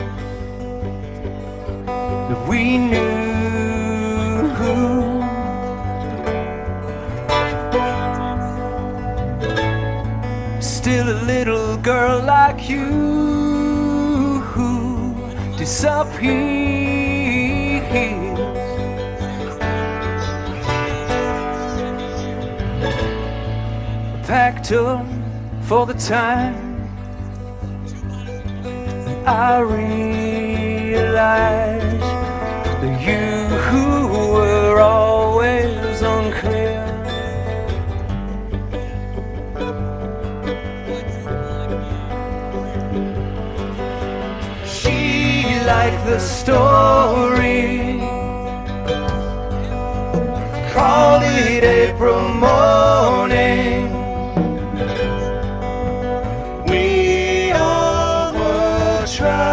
that we knew. Still a little girl like you disappears. Packed up for the time I realized that you were always unclear. Like the story called it April morning. We all were tried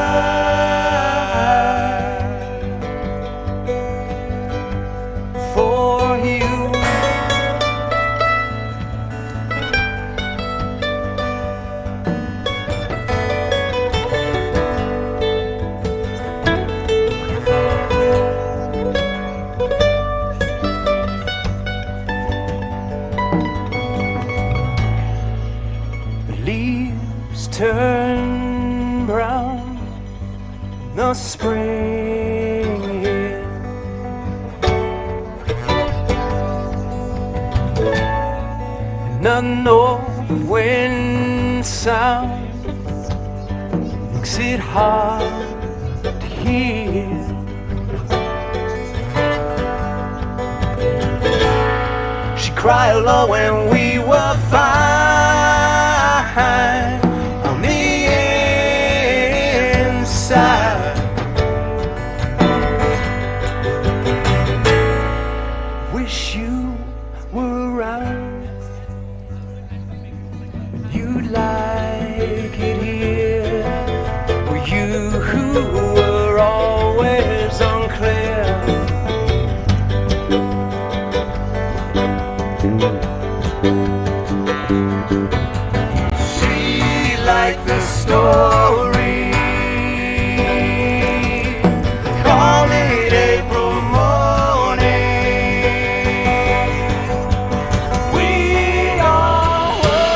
for you. Turn brown, the spring here, and the north wind sound makes it hard to hear. She cried low when we were fine. Wish you were around. You'd like it here. Were you who were always unclear? She liked the story. Call it April morning. We all were.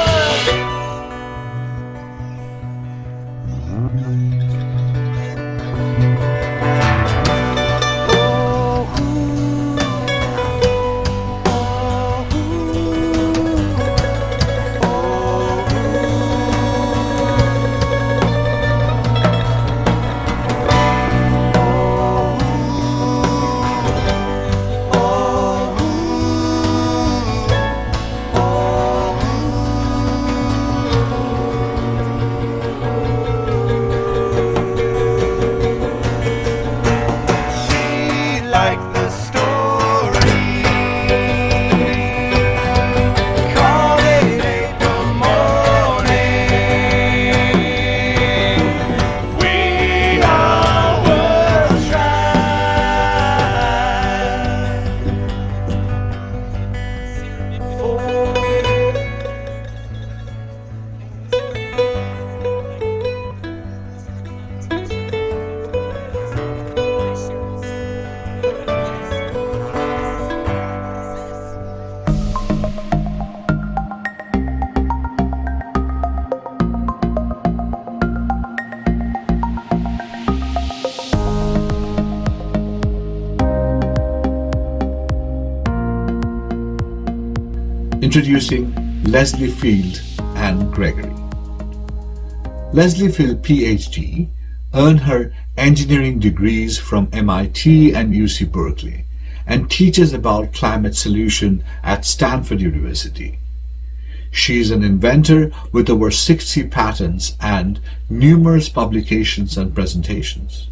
Introducing Leslie Field and Gregory. Leslie Field, PhD, earned her engineering degrees from MIT and UC Berkeley and teaches about climate solution at Stanford University. She is an inventor with over 60 patents and numerous publications and presentations.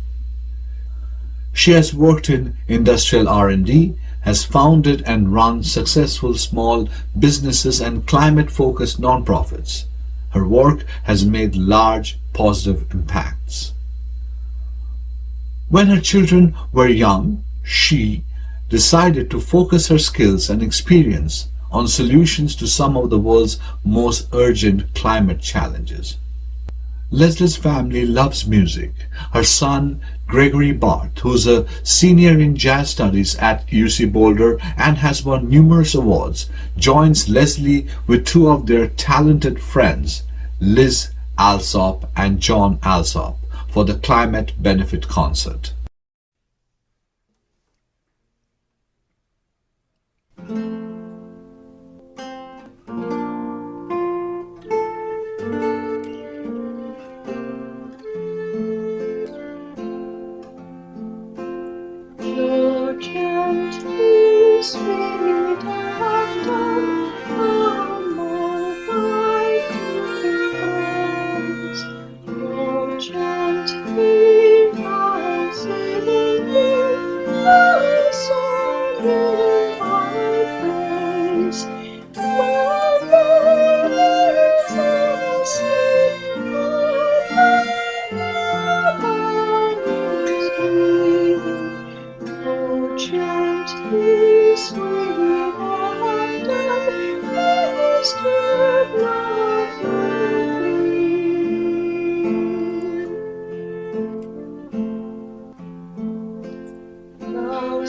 She has worked in industrial R&D, has founded and run successful small businesses and climate-focused nonprofits. Her work has made large positive impacts. When her children were young, she decided to focus her skills and experience on solutions to some of the world's most urgent climate challenges. Leslie's family loves music. Her son, Gregory Barth, who's a senior in jazz studies at UC Boulder and has won numerous awards, joins Leslie with two of their talented friends, Liz Alsop and John Alsop, for the Climate Benefit Concert.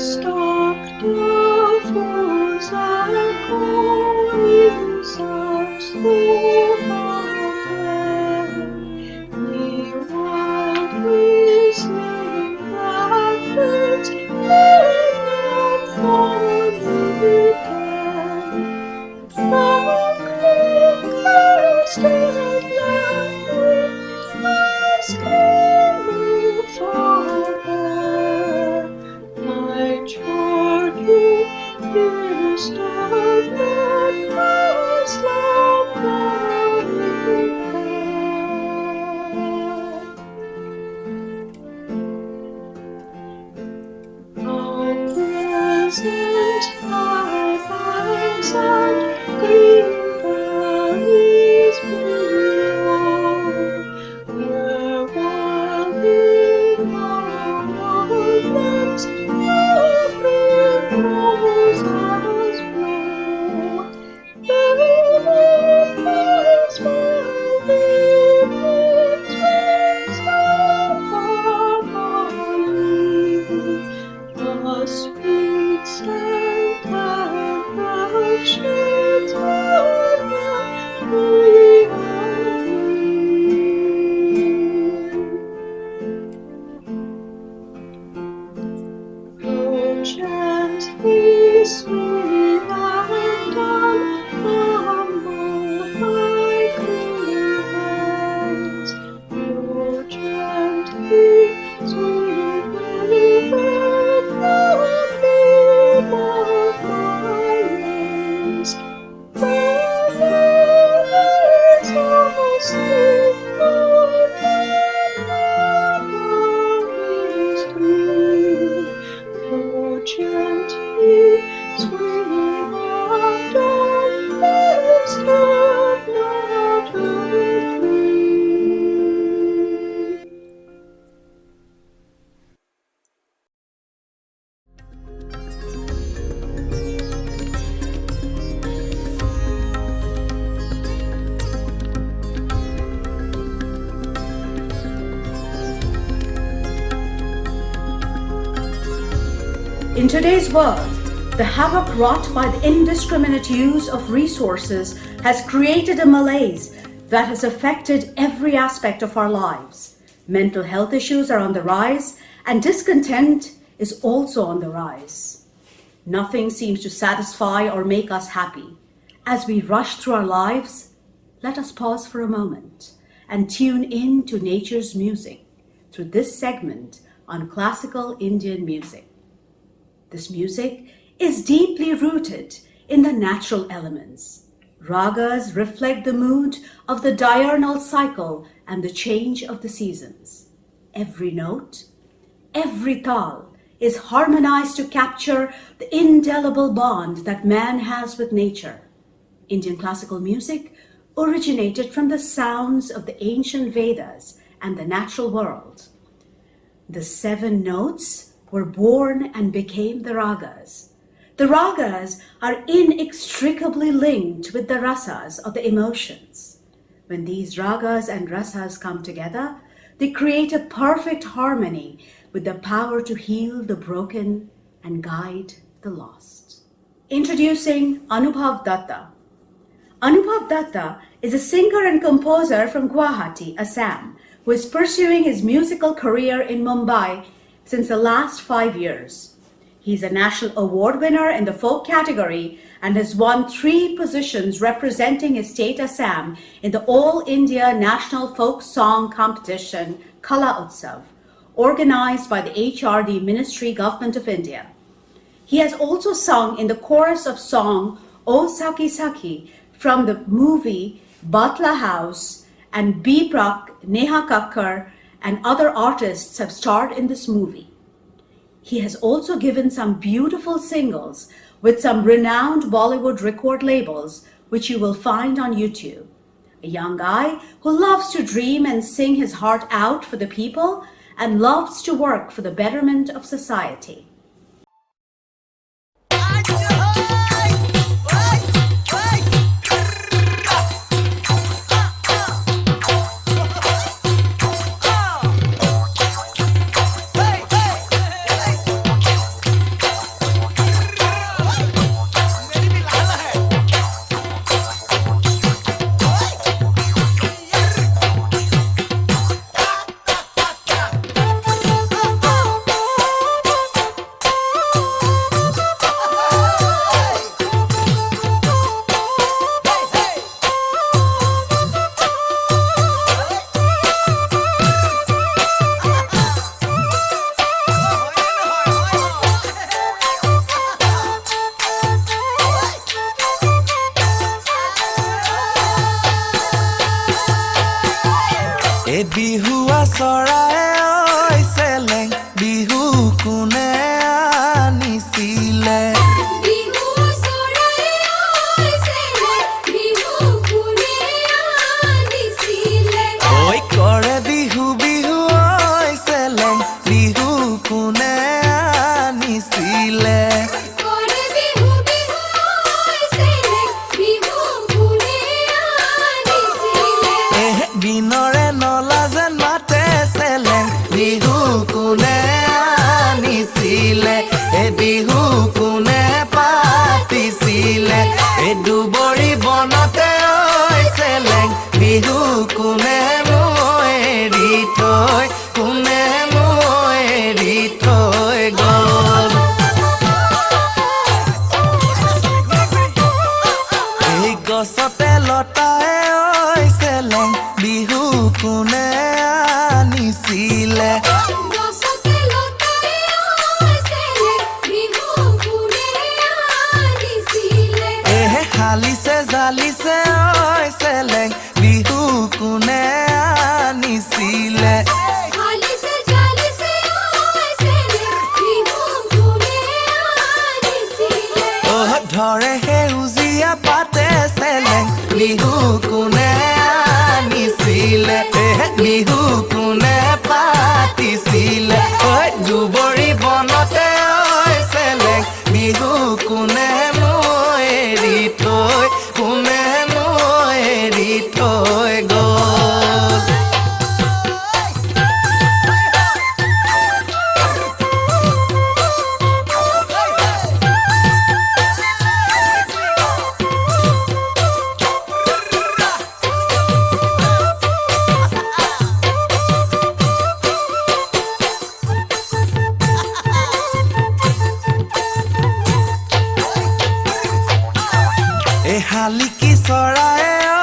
Stocked the fools and going such slow the wild whistling blackbirds and follow them. The crested land is screaming farther. I charge you, disturb not my slumbering how pleasant highlands and green valleys below, where wildly marvellous every rose has blown. Beneath my smiling wings the sweet scent and affections were free and green. Flow gently, sweet and dumb, among my clear veins. Flow gently, sweet river, flow beam of my rays. The lilies of the sea, the memories green. Flow gently, sweet and dumb, disturb not earth green. In today's world, the havoc wrought by the indiscriminate use of resources has created a malaise that has affected every aspect of our lives. Mental health issues are on the rise, and discontent is also on the rise. Nothing seems to satisfy or make us happy. As we rush through our lives, let us pause for a moment and tune in to nature's music through this segment on classical Indian music. This music is deeply rooted in the natural elements. Ragas reflect the mood of the diurnal cycle and the change of the seasons. Every note, every tal is harmonized to capture the indelible bond that man has with nature. Indian classical music originated from the sounds of the ancient Vedas and the natural world. The 7 notes were born and became the ragas. The ragas are inextricably linked with the rasas of the emotions. When these ragas and rasas come together, they create a perfect harmony with the power to heal the broken and guide the lost. Introducing Anubhav Dutta. Anubhav Dutta is a singer and composer from Guwahati, Assam, who is pursuing his musical career in Mumbai since the last 5 years. He's a national award winner in the folk category and has won 3 positions representing his state Assam in the All India National Folk Song Competition, Kala Utsav, organized by the HRD Ministry, Government of India. He has also sung in the chorus of song O Saki Saki from the movie Batla House, and Biprak, Neha Kakkar, and other artists have starred in this movie. He has also given some beautiful singles with some renowned Bollywood record labels, which you will find on YouTube. A young guy who loves to dream and sing his heart out for the people and loves to work for the betterment of society. কোনে আনিছিলে ঐ কৰে বিহু বিহু ঐ চেলেং বিহু কোনে আনিছিলে বিনৰে নলা যেন মাতে চেলেং বিহু কোনে আনিছিলে বিহু কোনে পাতিছিলে দুবৰি বনতে ঐ চেলেং বিহু কোনে এৰি থৈ কোনে এৰি থৈ গ'ল এই গছতে লতাই ঐ চেলেং বিহু কোনে আনিছিলে হালিছে জালিছে ঐ চেলেং বিহু কোনে আনিছিলে ধৰে সেউজীয়া পাতে চেলেং বিহু কোনে আনিছিলে বিহু কোনে পাতিছিলে দুবৰি বনতে ঐ চেলেং বিহু কোনে এৰি থৈ কোনে এৰি থৈ গ'ল শালিকি চৰাই ঐ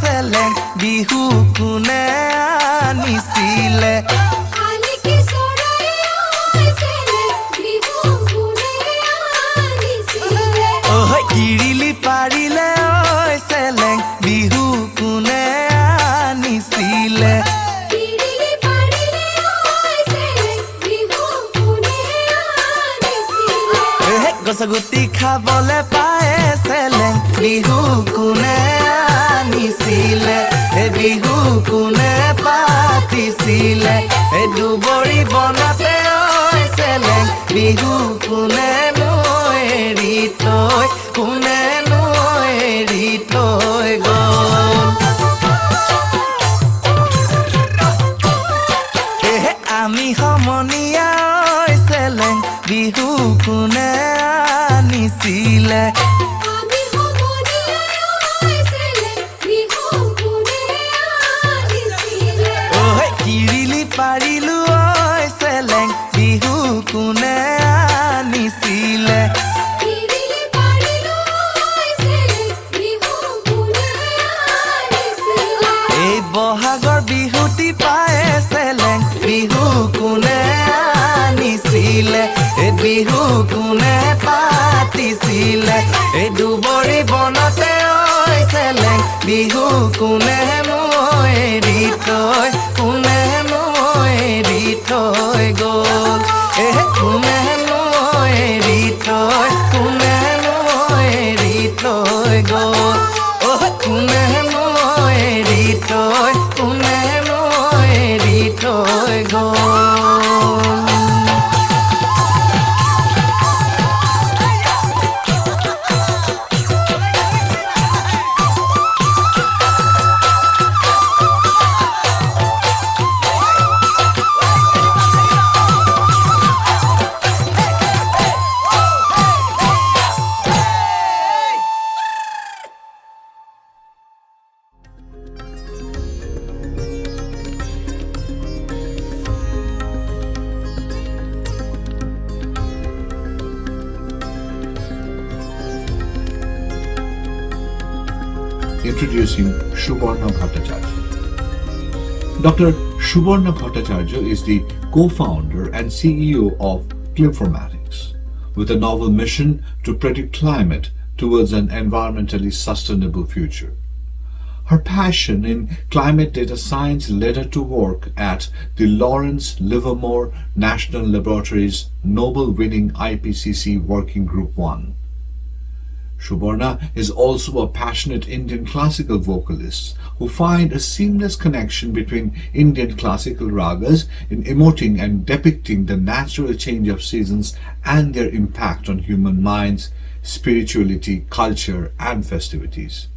চেলেং বিহু কোনে আনিছিলে কিৰিলি পাৰিলে ঐ চেলেং বিহু কোনে আনিছিলে গছগুটি খাবলে পায় চেলেং বিহু কোনে আনিছিলে বিহু কোনে পাতিছিলে দুবৰি বনতে ঐ চেলেং বিহু কোনে এৰি থৈ কোনে এৰি থৈ গ'ল আমি সমনীয়া ঐ চেলেং বিহু কোনে আনিছিলে কিৰিলি পাৰিলো ঐ চেলেং বিহু কোনে আনিছিলে এই বহাগৰ বিহুটি পায় চেলেং বিহু কোনে আনিছিলে বিহু কোনে পাতিছিলে দুবৰি বনতে ঐ চেলেং বিহু কোনে এৰি থৈ কোনে এৰি থৈ গ'ল কোনে এৰি থৈ কোনে এৰি থৈ গ'ল কোনে এৰি থৈ কোনে এৰি থৈ গ'ল Introducing Shubarna Bhattacharya. Dr. Shubarna Bhattacharya is the co-founder and CEO of Cliformatics, with a novel mission to predict climate towards an environmentally sustainable future. Her passion in climate data science led her to work at the Lawrence Livermore National Laboratory's Nobel-winning IPCC Working Group 1. Rituparna is also a passionate Indian classical vocalist who find a seamless connection between Indian classical ragas in emoting and depicting the natural change of seasons and their impact on human minds, spirituality, culture, and festivities.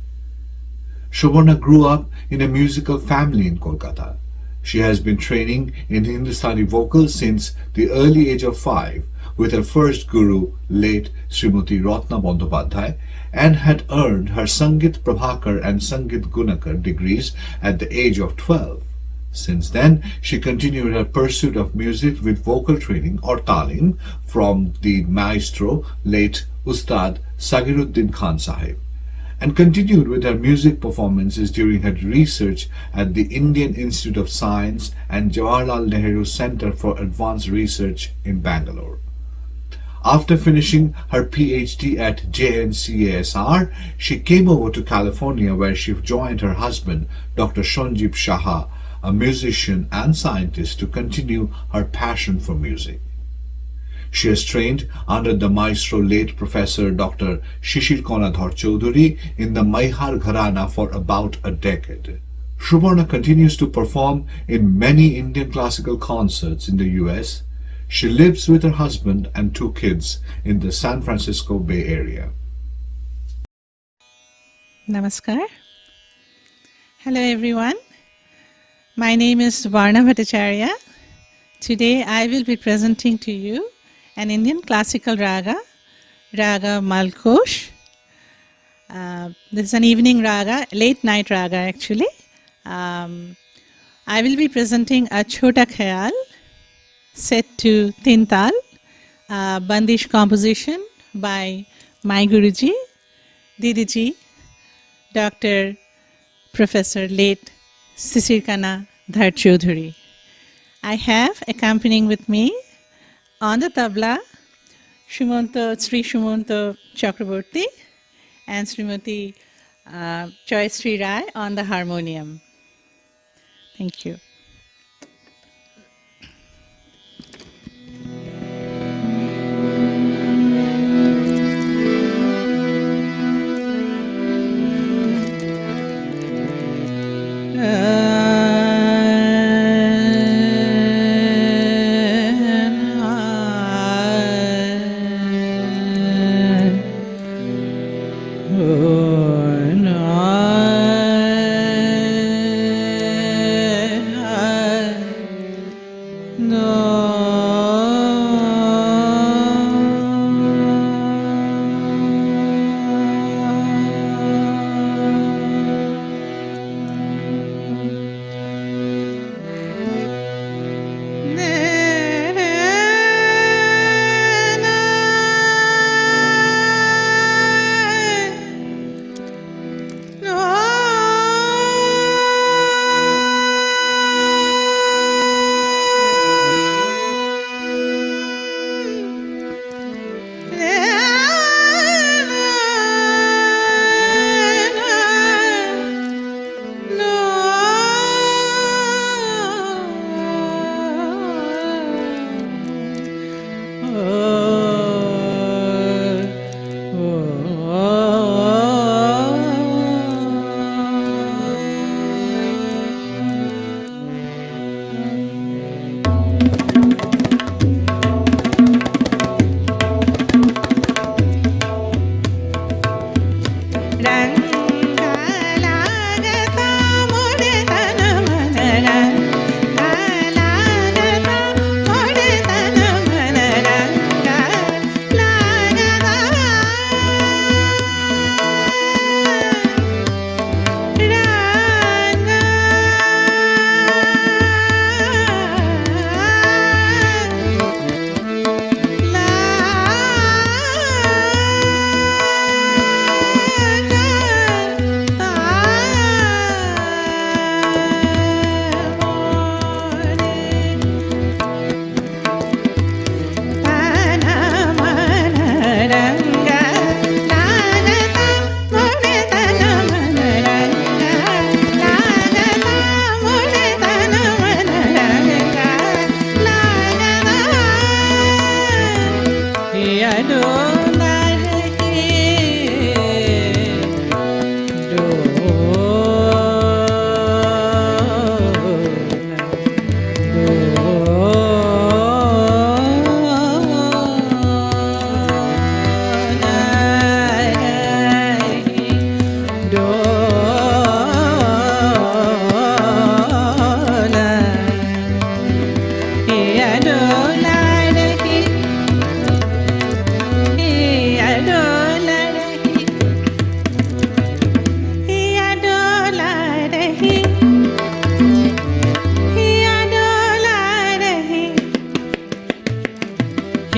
Rituparna grew up in a musical family in Kolkata. She has been training in Hindustani vocals since the early age of 5 with her first guru, late Srimati Ratna Bandhopadhyay, and had earned her Sangit Prabhakar and Sangit Gunakar degrees at the age of 12. Since then, she continued her pursuit of music with vocal training or talim from the maestro, late Ustad Sagiruddin Khan Sahib, and continued with her music performances during her research at the Indian Institute of Science and Jawaharlal Nehru Centre for Advanced Research in Bangalore. After finishing her PhD at JNCASR, she came over to California where she joined her husband, Dr. Shonjib Shaha, a musician and scientist, to continue her passion for music. She has trained under the maestro late Professor Dr. Shishir Konad Raychaudhury in the Maihar Gharana for about a decade. Rituparna continues to perform in many Indian classical concerts in the US. She lives with her husband and 2 kids in the San Francisco Bay Area. Namaskar. Hello everyone. My name is Varna Bhattacharya. Today I will be presenting to you an Indian classical raga, Raga Malkosh. This is an evening raga, late night raga actually. I will be presenting a Chota Khayal set to Tintal, Bandish composition by my Guruji, Didiji, Dr. Professor late Sisirkana Raychaudhury. I have accompanying with me on the tabla Sri Shumanto Chakraborty and Srimati Joy Sri Rai on the harmonium. Thank you.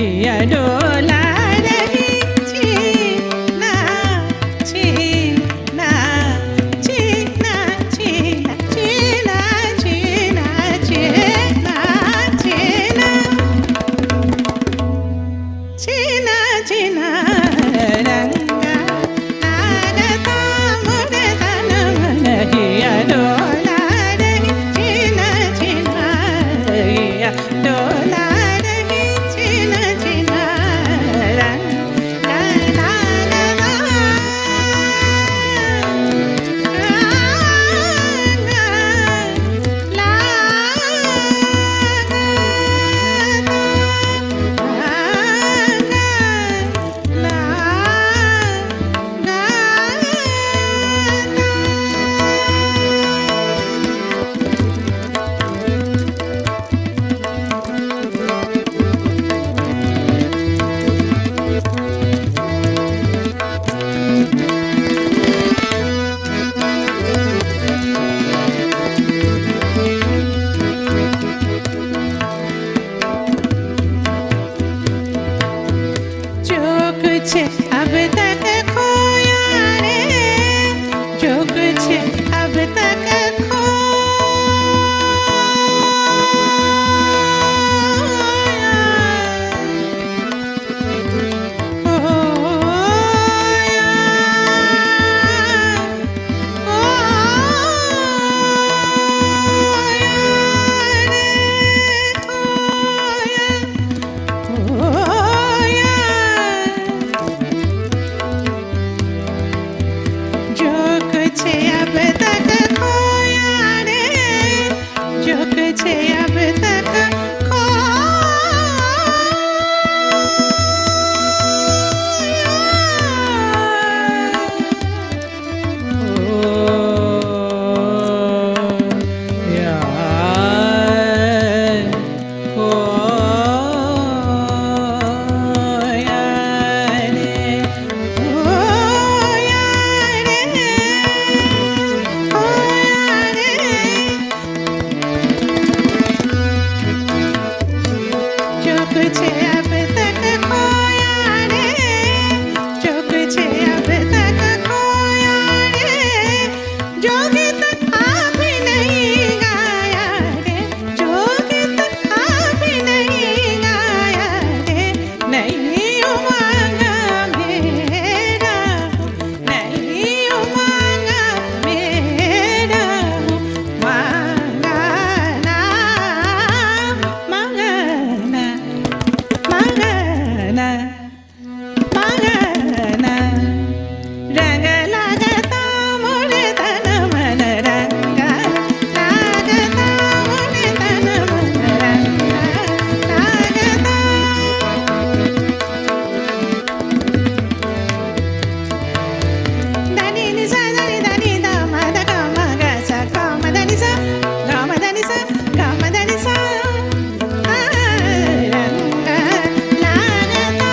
हिया डोला रही चीना चीना चीना चीना चीना चीना चीना चीना चीना चीना रंगा नागता मुरे तन मन हिया डोला रही चीना चीना हिया डोला रही चीना चीना रंगा नागता जो कुछ अब तक खोया रे जो कुछ अब तक जो कुछ अब तक खोया रे जो कुछ अब तक जो कुछ अब तक खोया रे जो कुछ अब तक खोया रे जो गीत अभी नहीं गाया रे जो गीत अभी नहीं गाया रे नहीं उमंगा मेरा नहीं उमंगा मेरा मंगना मंगना मंगना मंगना रंग लागता मोरे तन मन रंगा लागता मोरे तन मन रंगा लागता धनी निसा धनी धनी दा मद गा मा गा सा गा मा धनी सा गा मा धनी सा गा मा धनी सा रंगा लागता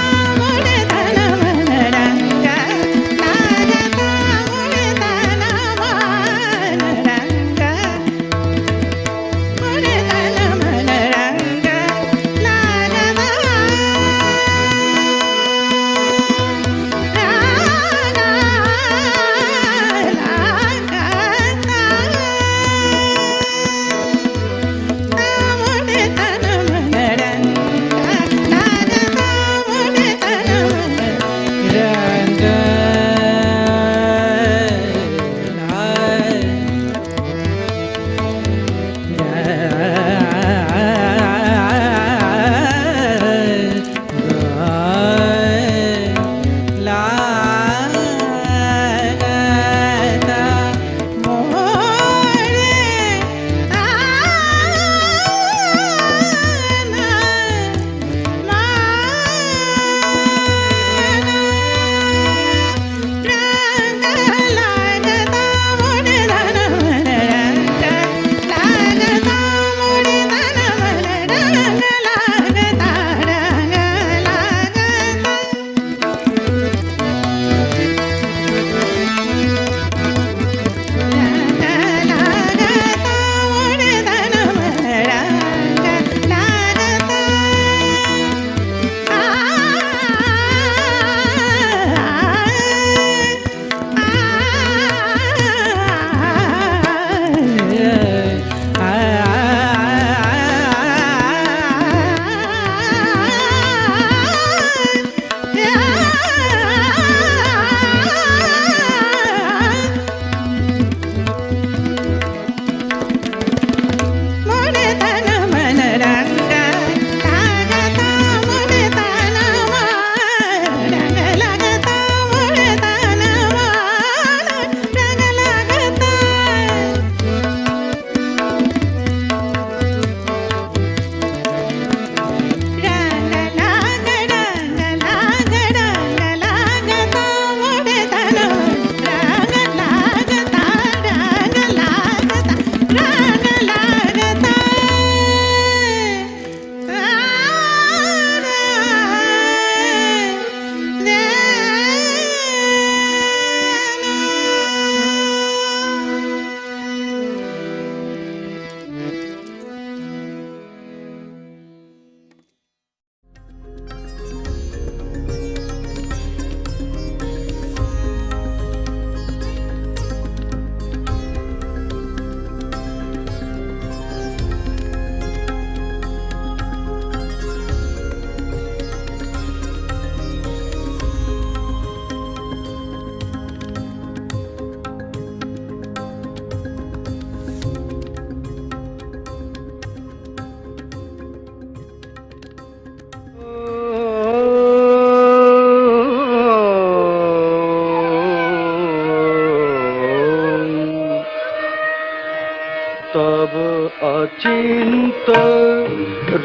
অচিন্ত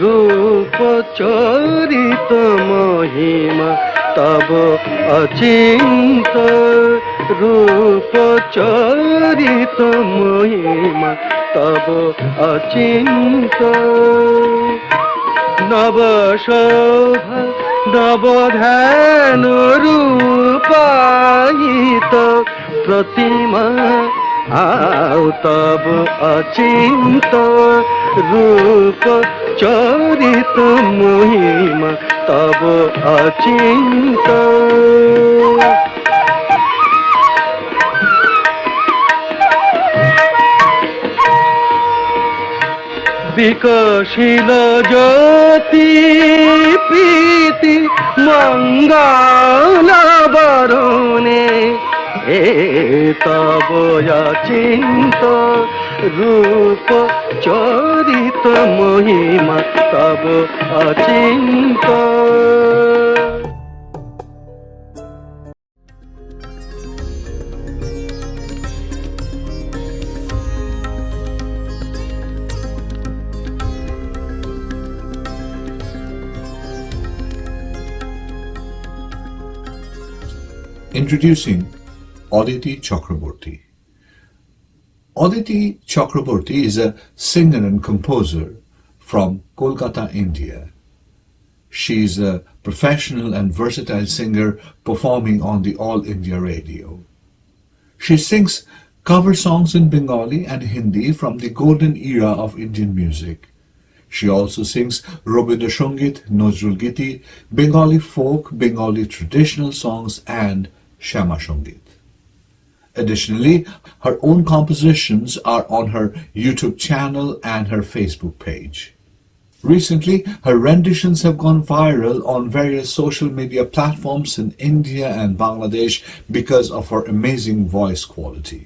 রূপ চরিত মহিমা তব অচিন্ত রূপ চরিত মহিমা তব অচিন্ত নব শোভা নব ধ্যান রূপায়িত প্রতিমা আও তব অচিন্ত রূপ চরিত মহিমা তব অচিন্ত বিকশিল জ্যোতি প্রীতি মঙ্গল বরণে এ তব অচিন্ত রূপ চরিত মহিমা তব Achinta Introducing Aditi Chakraborty. Aditi Chakraborty is a singer and composer from Kolkata, India. She is a professional and versatile singer performing on the All India Radio. She sings cover songs in Bengali and Hindi from the golden era of Indian music. She also sings Robindra Songit, Nozrul Giti, Bengali folk, Bengali traditional songs and Shama Songit. Additionally, her own compositions are on her YouTube channel and her Facebook page. Recently, her renditions have gone viral on various social media platforms in India and Bangladesh because of her amazing voice quality.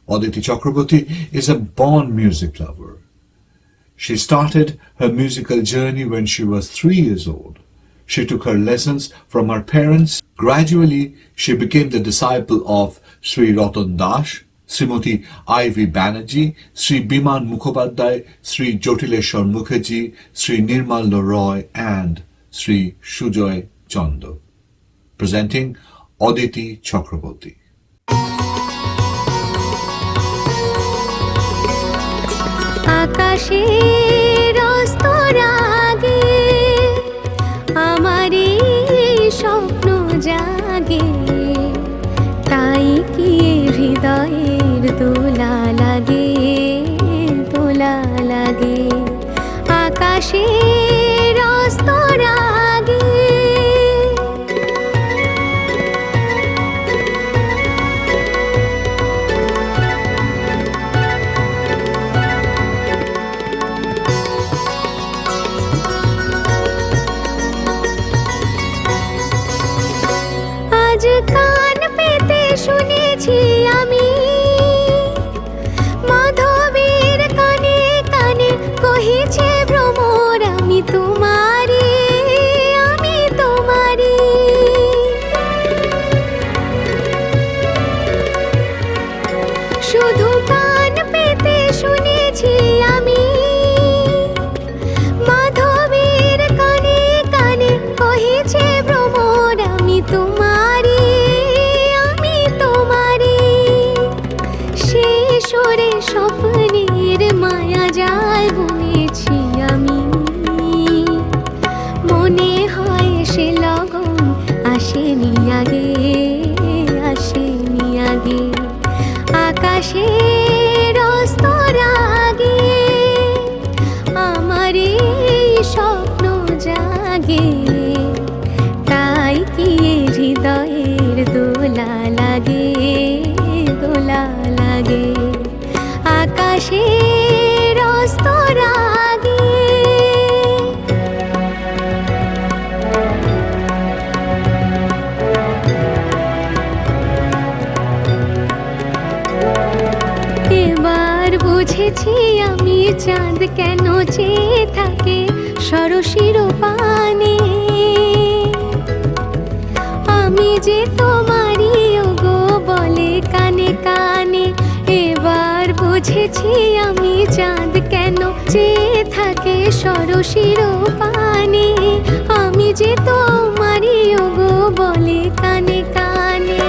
Aditi Chakraborty is a born music lover. She started her musical journey when she was 3 years old. She took her lessons from her parents. Gradually, she became the disciple of Sri Ratan Das, Srimati I.V. Banerjee, Sri Baiman Mukhopadhyay, Sri Jyotileshwar Mukherjee, Sri Nirmal Roy and Sri Sujoy Chando. Presenting Aditi Chakraborty. আকাশের অস্তরাগে আমারই স্বপ্ন জাগে তাই কি হৃদয়ের দোলা লাগে আকাশের অস্তরাগে আজ কান পেতে শুনেছি আমি মাধবীর কানে কানে কহিছে ভ্রমর আমি তোমারি শুধু কান পেতে শুনেছি আমি মাধবীর কানে কানে কহিছে ভ্রমর আমি তোমারি সেই সুরে স্বপ্নের মায়া জাল বুনেছি আমি মনে হয় সে লগন আসেনি আগে আকাশের অস্তরাগে আমার স্বপ্ন জাগে তাই কি হৃদয়ের দোলা লাগে আকাশের অস্তরাগে এবার বুঝেছি আমি চাঁদ কেন চেয়ে থাকে সরসির পানে আমি যে তোমারই ওগো বলে কানে কানে এবার বুঝেছি আমি চাঁদ কেন যেন চেয়ে থাকে সরসির পানে, আমি যে তোমারই ওগো বলে কানে কানে।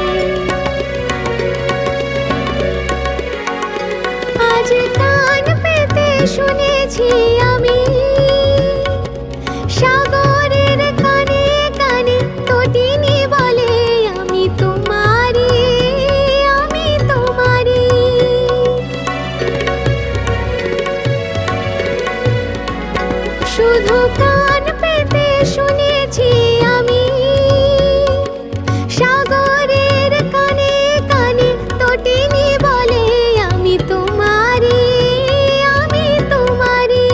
আজ কান পেতে শুনেছি আমি সাগরের কানে কানে তটিনী বলে আমি তোমারি, আমি তোমারি। শুধু কান পেতে শুনেছি আমি সাগরের কানে কানে তটিনী বলে আমি তোমারি, আমি তোমারি।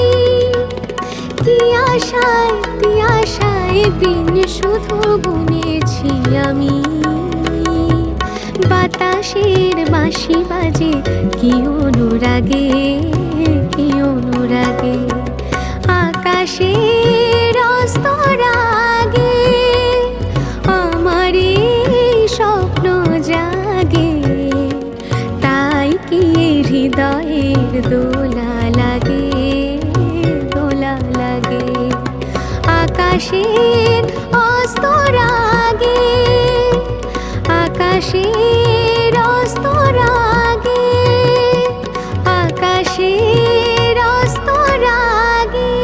কি আশায় দিন শুধু গুনেছি আমি, বাতাসের বাঁশি বাজে কি অনুরাগে, কি অনুরাগে। আকাশের অস্তরাগে আমারই স্বপ্ন জাগে, তাই কি হৃদয়ের দোলা লাগে, দোলা লাগে। আকাশের অস্তরাগে, আকাশের অস্তরাগে, আকাশের অস্তরাগে।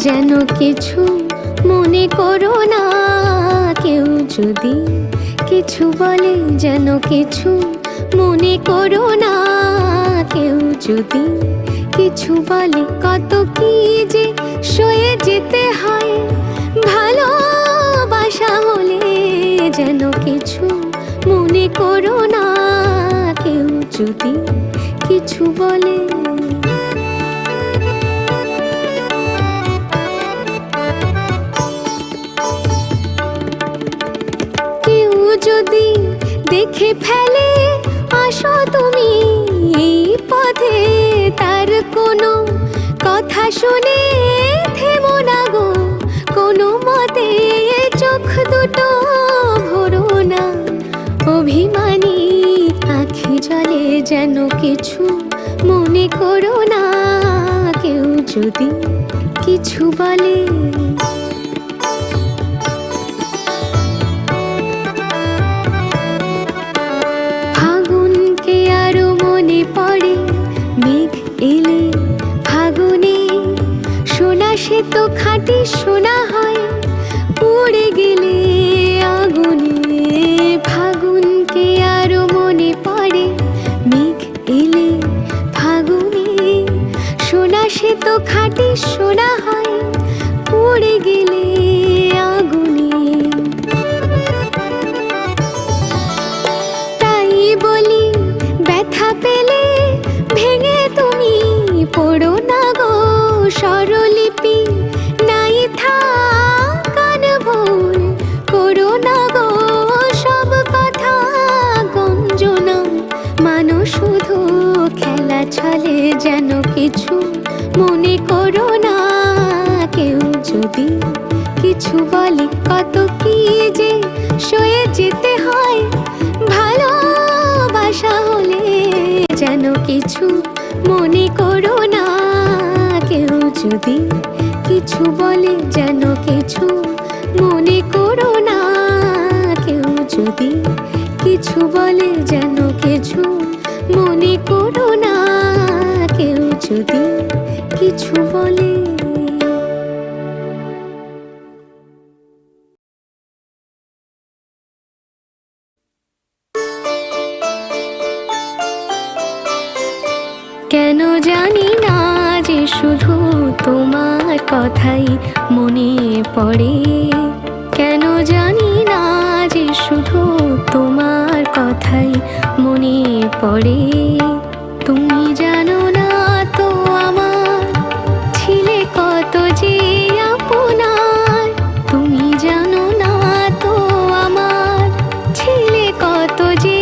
যেন কিছু মনে করো না, কেউ যদি কিছু বলে যেন কিছু মনে করো না, কেউ যদি কিছু বলে। কত কি যে সয়ে যেতে হয় ভালোবাসা হলে, যেন কিছু মনে করো না, কেউ যদি কিছু বলে। যদি দেখে ফেলে আসো তুমি এই পথে, তার কোনো কথা শুনে থেমো না গো কোনো মতে। চোখ দুটো ভরো না অভিমানী আঁখি জলে, যেন কিছু মনে করো না, কেউ যদি কিছু বলে। পড়ে মেঘ এলে ফাগুনে, সোনা সে তো খাঁটি সোনা হয় উড়ে গেলে আগুনে। ফাগুনকে আরো মনে পড়ে মেঘ এলে ফাগুনে, সোনা সে তো খাঁটি সোনা হয় উড়ে গেলে আগুনে। তাই বলি ব্যথা পেলে ভেঙে তুমি পড়ো না গো স্বরলিপি, নাই থাকান ভুল করো না গো সব কথা গঞ্জনা। মানো শুধু খেলা ছলে, যেন কিছু মনে করো না, কেউ যদি কিছু বলে। কত কি যে সয়ে যেতে হয় ভালোবাসা হলে, যেন কিছু মনে করো না, কেউ যদি কিছু বলে। যেন কিছু মনে করো না, কেউ যদি কিছু বলে। যেন কিছু মনে করো না, কেউ যদি কিছু বলে। কেন জানি না যে শুধু তোমার কথাই মনে পড়ে, কেন জানি না যে শুধু তোমার কথাই মনে পড়ে। তুমি জানো না তো আমার ছিলে কত যে আপনার, তুমি জানো না তো আমার ছিলে কত যে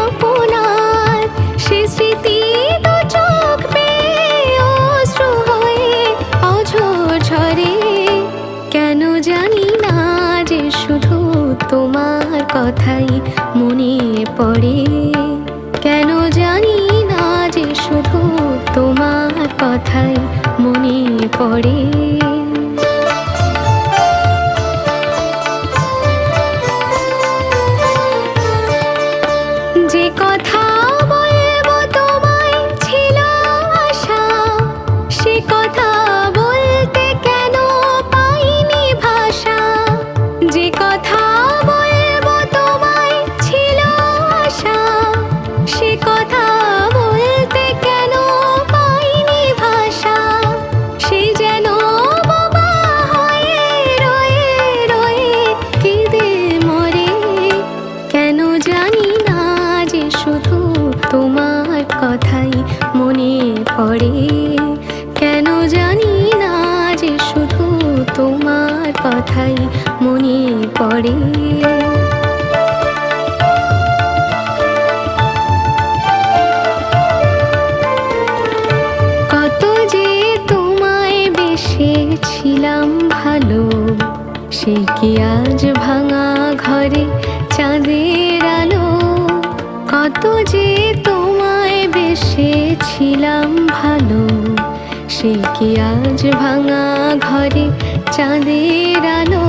আপনার। সে স্মৃতি তো চোখ তোমার কথাই মনে পড়ে কেন জানি না যে শুধু তোমার কথাই মনে পড়ে যে কথা বলবো তোমায় ছিল আশা সে কথা বলতে কেন পাইনি ভাষা যে কথা বলবো তোমায় ছিল আশা সে কথা বলতে কেন পাইনি ভাষা সে যেন বোবা হয়ে রয়ে রয়ে কেঁদে মরে কেন জানি না যে শুধু তোমার কথাই মনে পড়ে কেন জানি না যে শুধু তোমার কথাই মনে পড়ে কত যে তোমায় বেসেছিলাম ভালো সে কি আজ ভাঙা ঘরে চাঁদের আলো কত যে তোমায় বেসেছিলাম ভালো সে কি আজ ভাঙা ঘরে চাঁদের আলো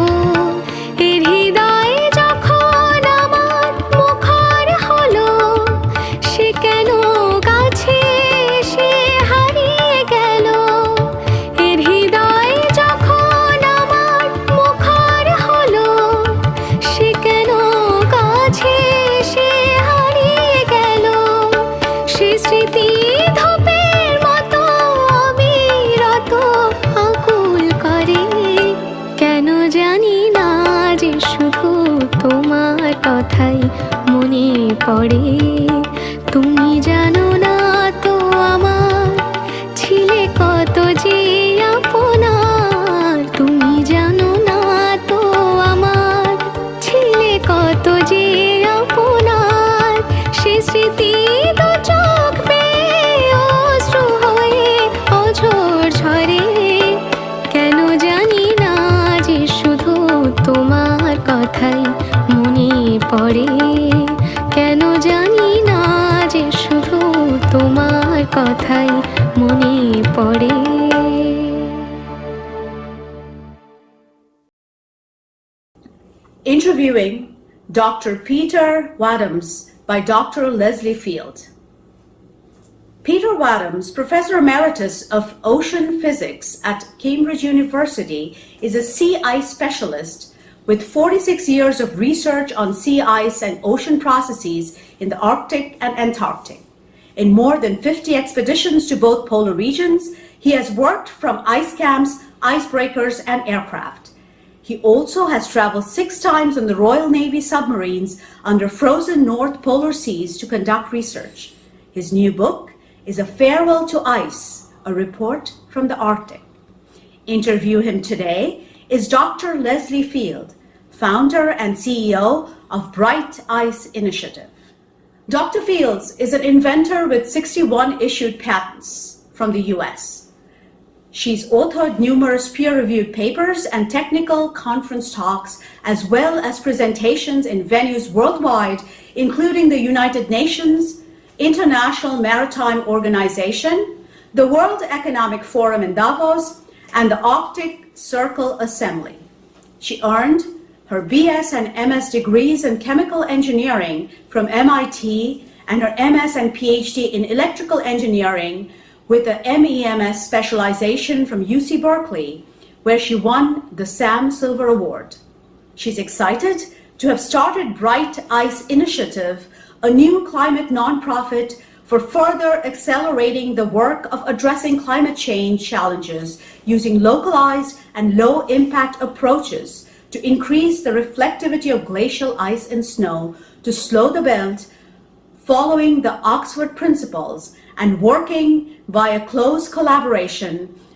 এর হৃদয় যখন আমার মুখর হলো সে কেন কাছে সে হারিয়ে গেল এর হৃদয় যখন আমার মুখর হলো সে কেন কাছে সে হারিয়ে গেল সে স্মৃতি ধূপের মতো অবিরত আকুল করে কেন জানি না যে শুধু তোমার কথাই মনে পড়ে তুমি জানো না তো আমার ছিলে কত যে আপনার তুমি জানো না তো আমার ছিলে কত যে আপনার সে স্মৃতি দু চোখ বেয়ে অশ্রু হয়ে অঝোর ঝরে কেন জানি না যে শুধু তোমার কথাই মনে পড়ে কেন জানি না যে শুধু তোমার কথাই মনে পড়ে Interviewing Dr. Peter Wams by Dr. Leslie Field. Peter Wams, Professor Emeritus of Ocean Physics at Cambridge University, is a sea ice specialist with 46 years of research on sea ice and ocean processes in the Arctic and Antarctic. In more than 50 expeditions to both polar regions, he has worked from ice camps, icebreakers, and aircraft. He also has traveled 6 times on the Royal Navy submarines under frozen North Polar Seas to conduct research. His new book is A Farewell to Ice, a report from the Arctic. Interview him today is Dr. Leslie Field, founder and CEO of Bright Ice Initiative. Dr. Fields is an inventor with 61 issued patents from the US. She's authored numerous peer-reviewed papers and technical conference talks, as well as presentations in venues worldwide, including the United Nations, International Maritime Organization, the World Economic Forum in Davos, and the Arctic Circle Assembly. She earned her BS and MS degrees in chemical engineering from MIT and her MS and PhD in electrical engineering with a MEMS specialization from UC Berkeley, where she won the Sam Silver Award. She's excited to have started Bright Ice Initiative, a new climate nonprofit for further accelerating the work of addressing climate change challenges using localized and low-impact approaches to increase the reflectivity of glacial ice and snow to slow the belt, following the Oxford principles and working via close collaboration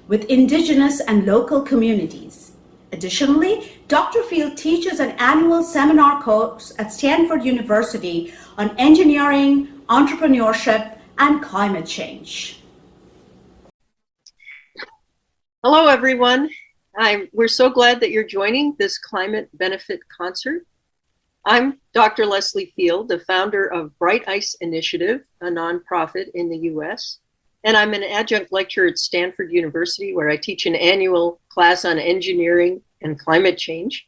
with indigenous and local communities. Additionally, Dr. Field teaches an annual seminar course at Stanford University on engineering, entrepreneurship, and climate change. Hello, everyone. We're so glad that you're joining this climate benefit concert. I'm Dr. Leslie Field, the founder of Bright Ice Initiative, a nonprofit in the US, and I'm an adjunct lecturer at Stanford University, where I teach an annual class on engineering and climate change.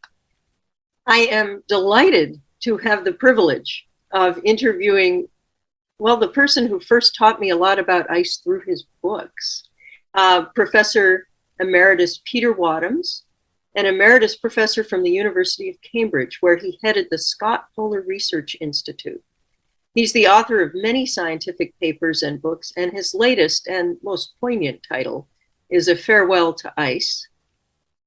I am delighted to have the privilege of interviewing, well, the person who first taught me a lot about ice through his books, Professor Emeritus Peter Wadhams, an emeritus professor from the University of Cambridge, where he headed the Scott Polar Research Institute. He's the author of many scientific papers and books, and his latest and most poignant title is A Farewell to Ice.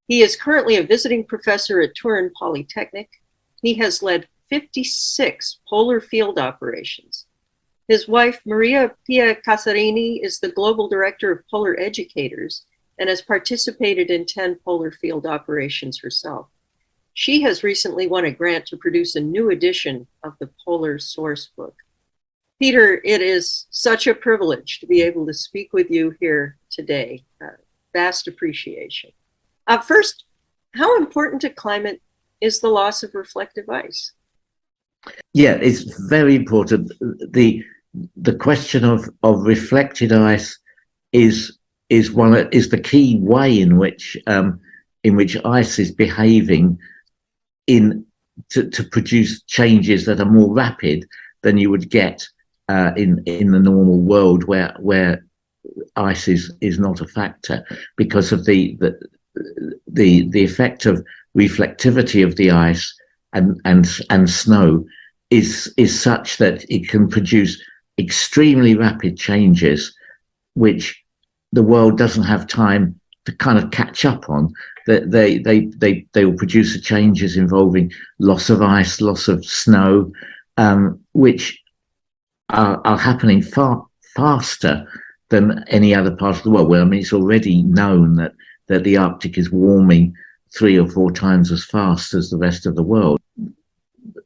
He is currently a visiting professor at Turin Polytechnic. He has led 56 polar field operations. His wife, Maria Pia Casarini, is the global director of Polar Educators and has participated in 10 polar field operations herself. She has recently won a grant to produce a new edition of the Polar Source Book. Peter, it is such a privilege to be able to speak with you here today. Vast appreciation. First, how important to climate is the loss of reflective ice? Yeah, it's very important. The question of reflected ice is the key way in which ice is behaving to produce changes that are more rapid than you would get in the normal world where ice is not a factor, because of the effect of reflectivity of the ice and snow is such that it can produce extremely rapid changes which the world doesn't have time to kind of catch up on. That they will produce the changes involving loss of ice, loss of snow, which are happening far faster than any other part of the world. Well, I mean, it's already known that the Arctic is warming 3 or 4 times as fast as the rest of the world.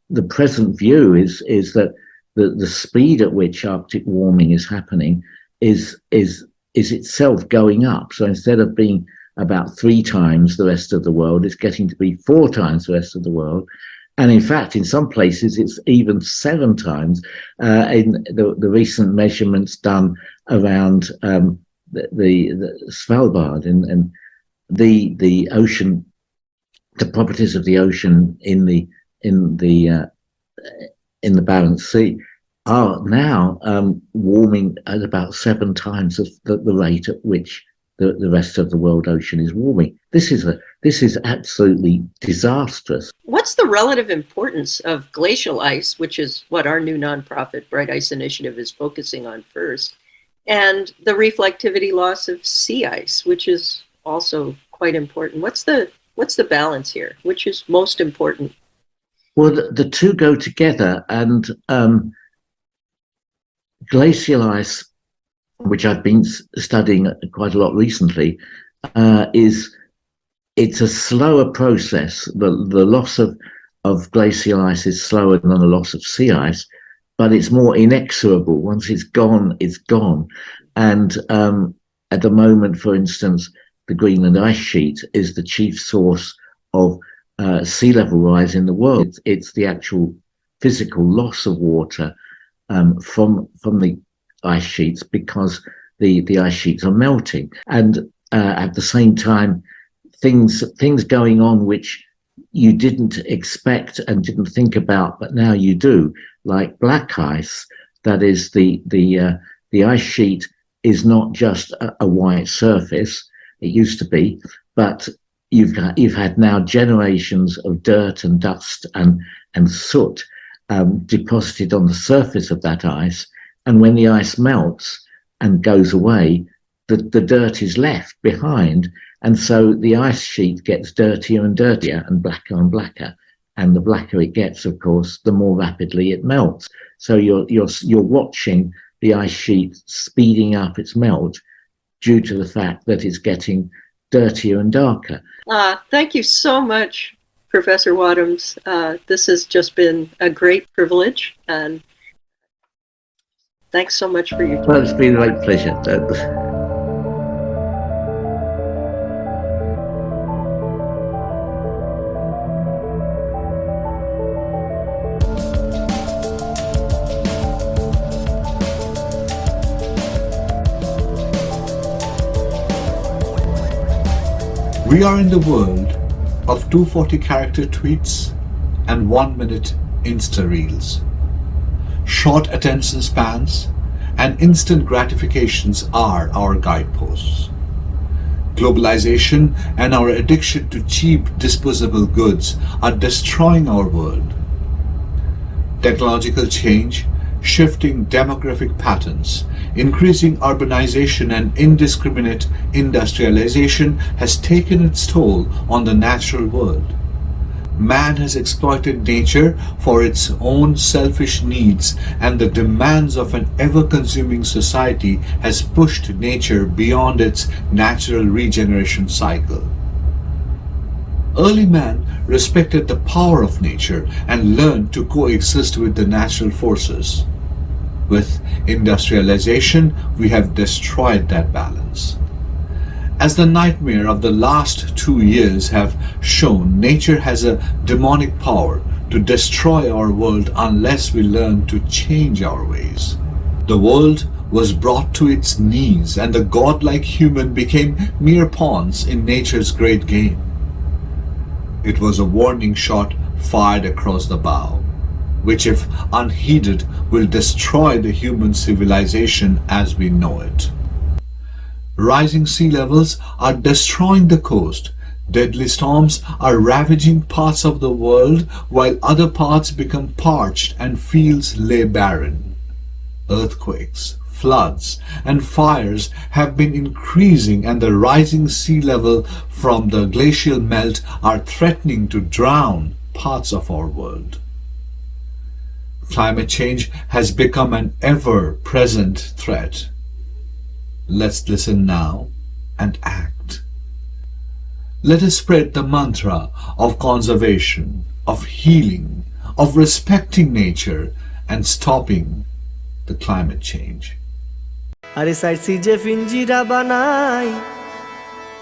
The present view is that the speed at which Arctic warming is happening is itself going up. So instead of being about 3 times the rest of the world, it's getting to be 4 times the rest of the world. And in fact, in some places, it's even 7 times. In the recent measurements done around the Svalbard and the ocean, the properties of the ocean in the Barents Sea are now warming at about 7 times the rate at which the rest of the world ocean is warming. This is absolutely disastrous. What's the relative importance of glacial ice, which is what our new nonprofit Bright Ice Initiative is focusing on first, and the reflectivity loss of sea ice, which is also quite important? What's the balance here? Which is most important? Well, the two go together, and glacial ice, which I've been studying quite a lot recently, it's a slower process. The loss of glacial ice is slower than the loss of sea ice, but it's more inexorable. Once it's gone, it's gone. And at the moment, for instance, the Greenland ice sheet is the chief source of sea level rise in the world. It's the actual physical loss of water from the ice sheets, because the ice sheets are melting. And at the same time, things going on which you didn't expect and didn't think about, but now you do, like black ice. That is, the ice sheet is not just a white surface. It used to be, but you've had now generations of dirt and dust and soot deposited on the surface of that ice. And when the ice melts and goes away, the dirt is left behind. And so the ice sheet gets dirtier and dirtier and blacker. And the blacker it gets, of course, the more rapidly it melts. So you're watching the ice sheet speeding up its melt due to the fact that it's getting dirtier and darker. Thank you so much, Professor Wadhams. This has just been a great privilege, and thanks so much for your time. Well, it's been a great pleasure. We are in the world of 240-character tweets and 1-minute Insta Reels. Short attention spans and instant gratifications are our guideposts. Globalization and our addiction to cheap disposable goods are destroying our world. Technological change, shifting demographic patterns, increasing urbanization and indiscriminate industrialization has taken its toll on the natural world. Man has exploited nature for its own selfish needs, and the demands of an ever-consuming society has pushed nature beyond its natural regeneration cycle. Early man respected the power of nature and learned to coexist with the natural forces. With industrialization, we have destroyed that balance. As the nightmare of the last 2 years have shown, nature has a demonic power to destroy our world unless we learn to change our ways. The world was brought to its knees, and the godlike human became mere pawns in nature's great game. It was a warning shot fired across the bow, which, if unheeded, will destroy the human civilization as we know it. Rising sea levels are destroying the coast. Deadly storms are ravaging parts of the world, while other parts become parched and fields lay barren. Earthquakes, floods, and fires have been increasing, and the rising sea level from the glacial melt are threatening to drown parts of our world. Climate change has become an ever-present threat. Let's listen now and act. Let us spread the mantra of conservation, of healing, of respecting nature and stopping the climate change. আরে সাইডসি যে ফিঞ্জিরা বানাই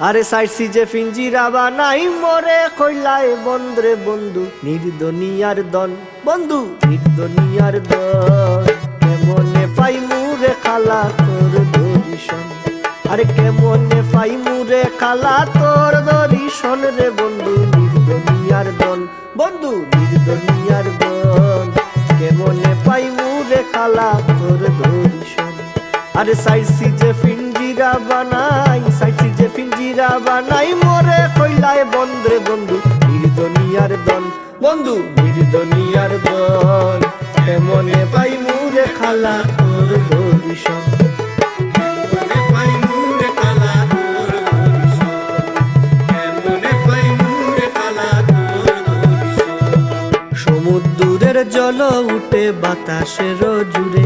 আরে সাইডসি যে ফিঞ্জিরা বানাই মোরে কইলায় বন্ধরে বন্ধু নির্দনিয়ার দন বন্ধু নির্দনিয়ার দন কেমনে ফাই মুরে খালা তোর দরিশন আরে কেমনে ফাই মুরে খালা তোর দরিশন রে বন্ধু নির্দনিয়ার দন বন্ধু নির্দনিয়ার দন কেমনে ফাই মুরে খালা তোর দরিশন আরে সাইডসি যে ফিঞ্জিরা বানাই সাইডসি যে ফিঞ্জিরা বানাই মোরে কইলায় বন্ধরে বন্ধু নির্দনিয়ার দন বন্ধু নির্দনিয়ার দন কেমনে পাই মুরে খালা তোর দরিশন কেমনে পাই মুরে খালা তোর দরিশন কেমনে পাই মুরে খালা তোর দরিশন সমুদ্রের জল উঠে বাতাসের জুড়ে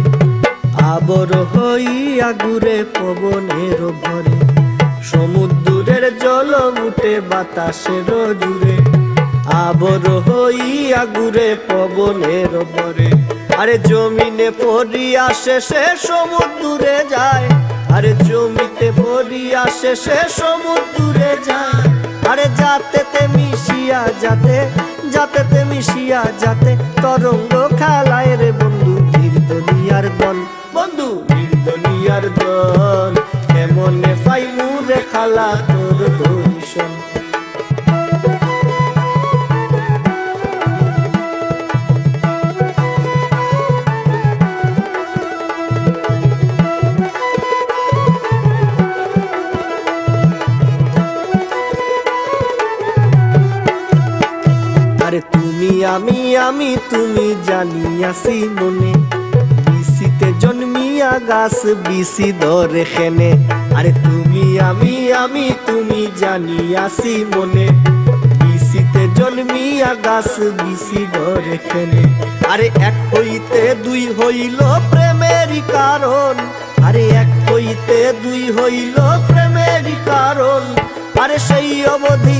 আবর হইয়া ঘুরে পবনের ভরে সমুদ্রের জল উঠে বাতাসের জুড়ে আবর হইয়া ঘুরে পবনের ভরে আরে জমিনে পড়িয়া শেষে সমুদ্রে যায় আরে জমিতে পড়িয়া শেষে সমুদ্রে যায় আরে যাতে মিশিয়া যাতে মিশিয়া যাতে তরঙ্গ খেলায় রে বন্ধু নির্দনিয়ার দন বন্ধু নির্দনিয়ার দন কেমনে ফাই মুরে খালা তোর দরিশন আরে তুমি আমি তুমি জানিয়াছি মনে বিসিতে জন্মিয়া গাছ বিসি ধরে খেনে আরে তুমি আমি তুমি জানিয়াছি মনে বিসিতে জন্মিয়া গাছ বিসি ধরে খেনে আরে এক হইতে দুই হইল প্রেমেরই কারণ আরে এক হইতে দুই হইল প্রেমেরই কারণ আরে সেই অবধি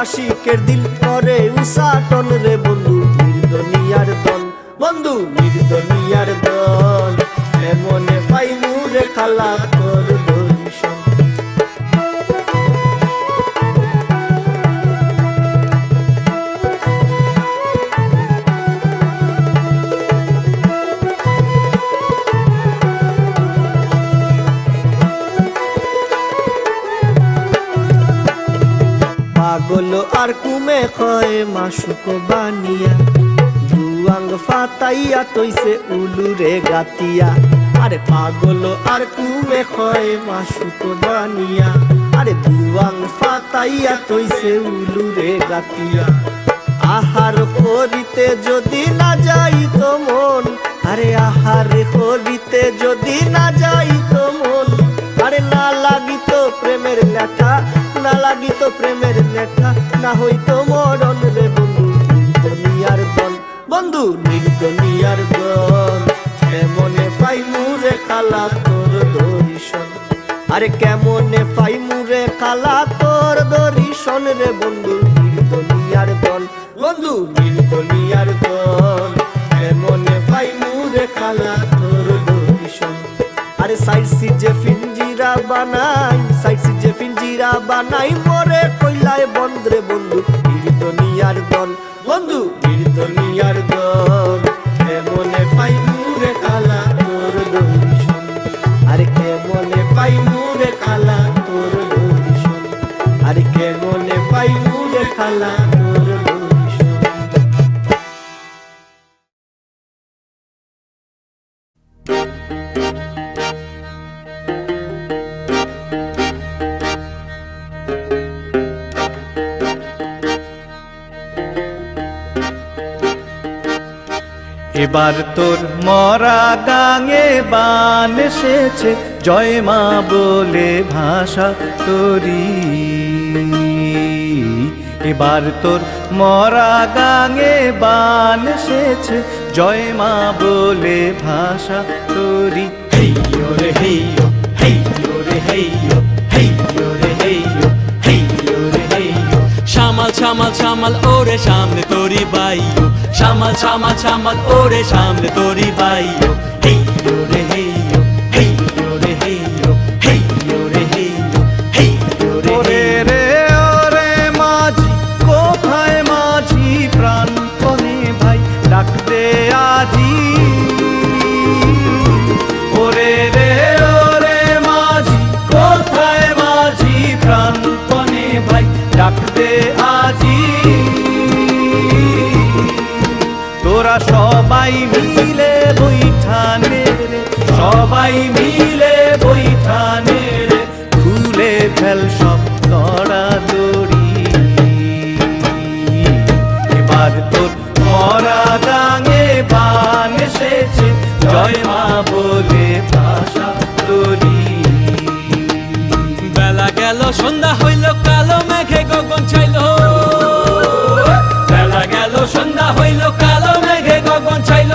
আশিকের দিল করে উসাটন রে বন্ধু নির্দনিয়ার দন বন্ধু নির্দনিয়ার দন এমনে ফাই মুরে খালা তোর দরিশন পাগল আর কুমে খয়ে মাসুক বানিয়া দুয়াং ফাতাইয়া তৈছে উলুরে গাতিয়া আরে পাগল আর কুমে খয়ে মাসুক বানিয়া আরে দুয়াং ফাতাইয়া তৈছে উলুরে গাতিয়া আহার করিতে যদি না যাইত মন আরে আহার করিতে যদি না যাইত মন আরে না লাগিত প্রেমের লেখা না লাগিত প্রেমের লেখা না হইতো মরণ রে বন্ধু দুনিয়ার দন বন্ধু নির্দনিয়ার দন কেমনে পাই মুরে কালা তোর দর্শন আরে কেমনে পাই মুরে কালা তোর দর্শন রে বন্ধু নির্দনিয়ার দন বন্ধু নির্দনিয়ার দন কেমনে পাই মুরে কালা তোর দর্শন আরে সাইড সিজে ফিঞ্জিরা বানাই সাইড সিজে ফিঞ্জিরা বানাই মরে কইলায় বন্ধরে বন্ধু নির্দনিয়ার দন বন্ধু নির্দনিয়ার দন কেমনে পাই মুরে কালা তোর দর্শন আরে কেমনে পাই মুরে কালা তোর দর্শন আরে কেমনে পাই মুরে কালা তোর দর্শন এবার তোর মরা গাঙে বান এসেছে জয় মা বলে ভাষা তোরি এবার তোর মরা গাঙে বান এসেছে জয় মা বলে ভাষা তোরি হেইয়ো রে হেইয়ো হেইয়ো রে হেইয়ো হেইয়ো রে হেইয়ো হেইয়ো রে হেইয়ো শামাল শামাল শামাল ওরে সামনে তোরি বাইয়ো শামাল শামাল শামাল ওরে সামনে তোরি বাইয়ো হেইয়ো রে হেইয়ো হেইয়ো রে হেইয়ো হেইয়ো রে হেইয়ো হেইয়ো রে রে ওরে মাঝি কোথায় মাঝি প্রাণপণে ভাই ডাক দে আজি ওরে রে ওরে মাঝি কোথায় মাঝি প্রাণপণে ভাই ডাক দে আজি তোরা সবাই মিলে বৈঠানে রে সবাই মিলে বৈঠানে রে খুলে ফেল সব তড়া দড়ি এবার তোর মরা গাঙে বান এসেছে জয় মা বলে ভাষা তোরি বেলা গেল সন্ধ্যা হইল কালো মেঘে গগন চাইল বেলা গেল সন্ধ্যা হইল কালো মেঘে গগন চাইল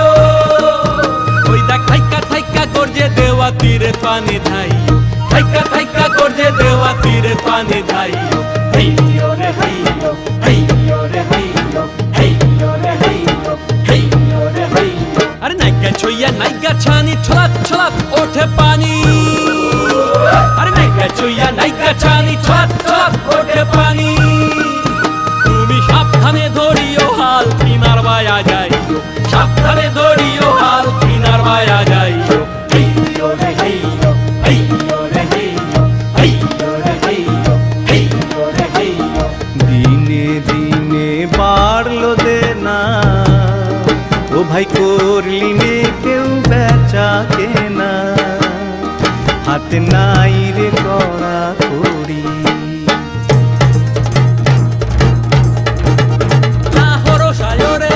ওই দেখ থাইকা থাইকা গর্জে দেওয়া তীরে পানি ধাইও থাইকা থাইকা গর্জে দেওয়া তীরে পানি ধাইও হেইয়ো রে হেইয়ো হেইয়ো রে হেইয়ো হেইয়ো রে হেইয়ো হেইয়ো রে হেইয়ো আরে নাইকা ছইয়া নাইকা ছানি ছলাত ছলাত ওঠে পানি আরে নাইকা ছইয়া নাইকা ছানি ছলাত ছলাত ওঠে পানি তুমি সাবধানে ধরিও হাল কিনার বায়া যাইও সাবধানে ধরিও হাল কিনার বায়া যাইও হেইয়ো রে হেইয়ো হেইয়ো রে হেইয়ো হেইয়ো রে হেইয়ো হেইয়ো রে হেইয়ো দিনে দিনে বাড়লো দেনা ও ভাই করলি নে কেউ বেচা কেনা হাতে নাই রে করা করি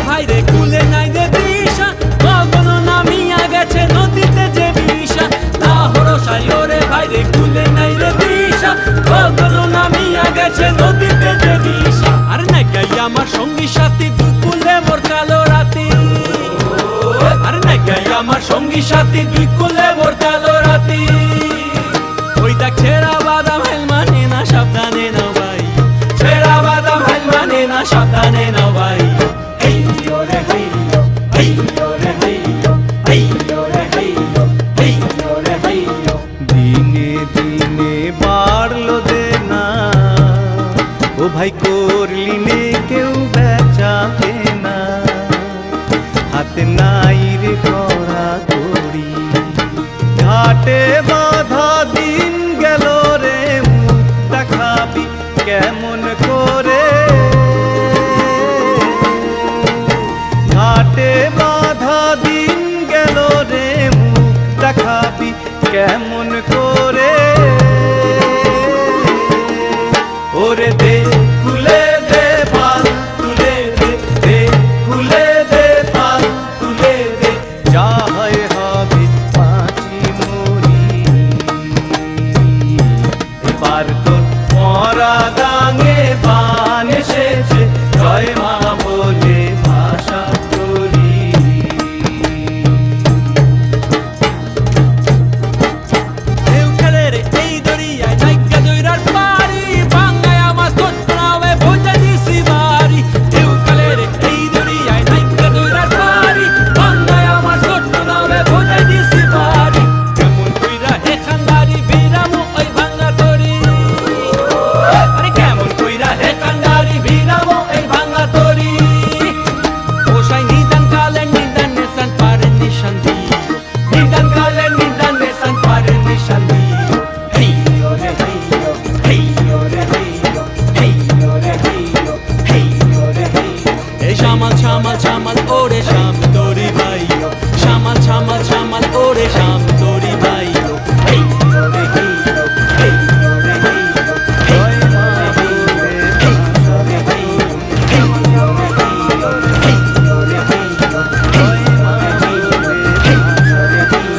ভাইরে কুলে নাই রে দিশা গগন নামিয়া গেছে নদীতে যে বিষা লাহোর সায়রে ভাইরে কুলে নাই রে দিশা গগন নামিয়া গেছে নদীতে যে বিষা আরে নাকি আমার সঙ্গী সাথী দুকুলে মোর কালো রাতি আরে নাকি আমার সঙ্গী সাথী দুই কুলে মোর কালো রাতি ওই দেখ ছেঁড়া বাদাম হেল মানে না সাবধানে নাও ভাই ছেঁড়া বাদাম হেল মানে না সাবধানে নাও ভাই হেইয়ো রে হেইয়ো হেইয়ো রে হেইয়ো হেইয়ো রে হেইয়ো হেইয়ো রে হেইয়ো দিনে দিনে বাড়লো দেনা ও ভাই করলি নে কেউ বেচা কেনা হাতে নাই রে করা করি ঘাটে বাঁধা দিন গেল রে মুখ দেখাবি কেমন করে ছামাল ছামাল ওরে শাম তোরি ভাইও ছামাল ছামাল ছামাল ওরে শাম তোরি ভাইও হেই ওরে হেই হেই ওরে হেই হেই ওরে হেই হেই ওরে হেই হেই ওরে হেই হেই ওরে হেই হেই ওরে হেই হেই ওরে হেই হেই ওরে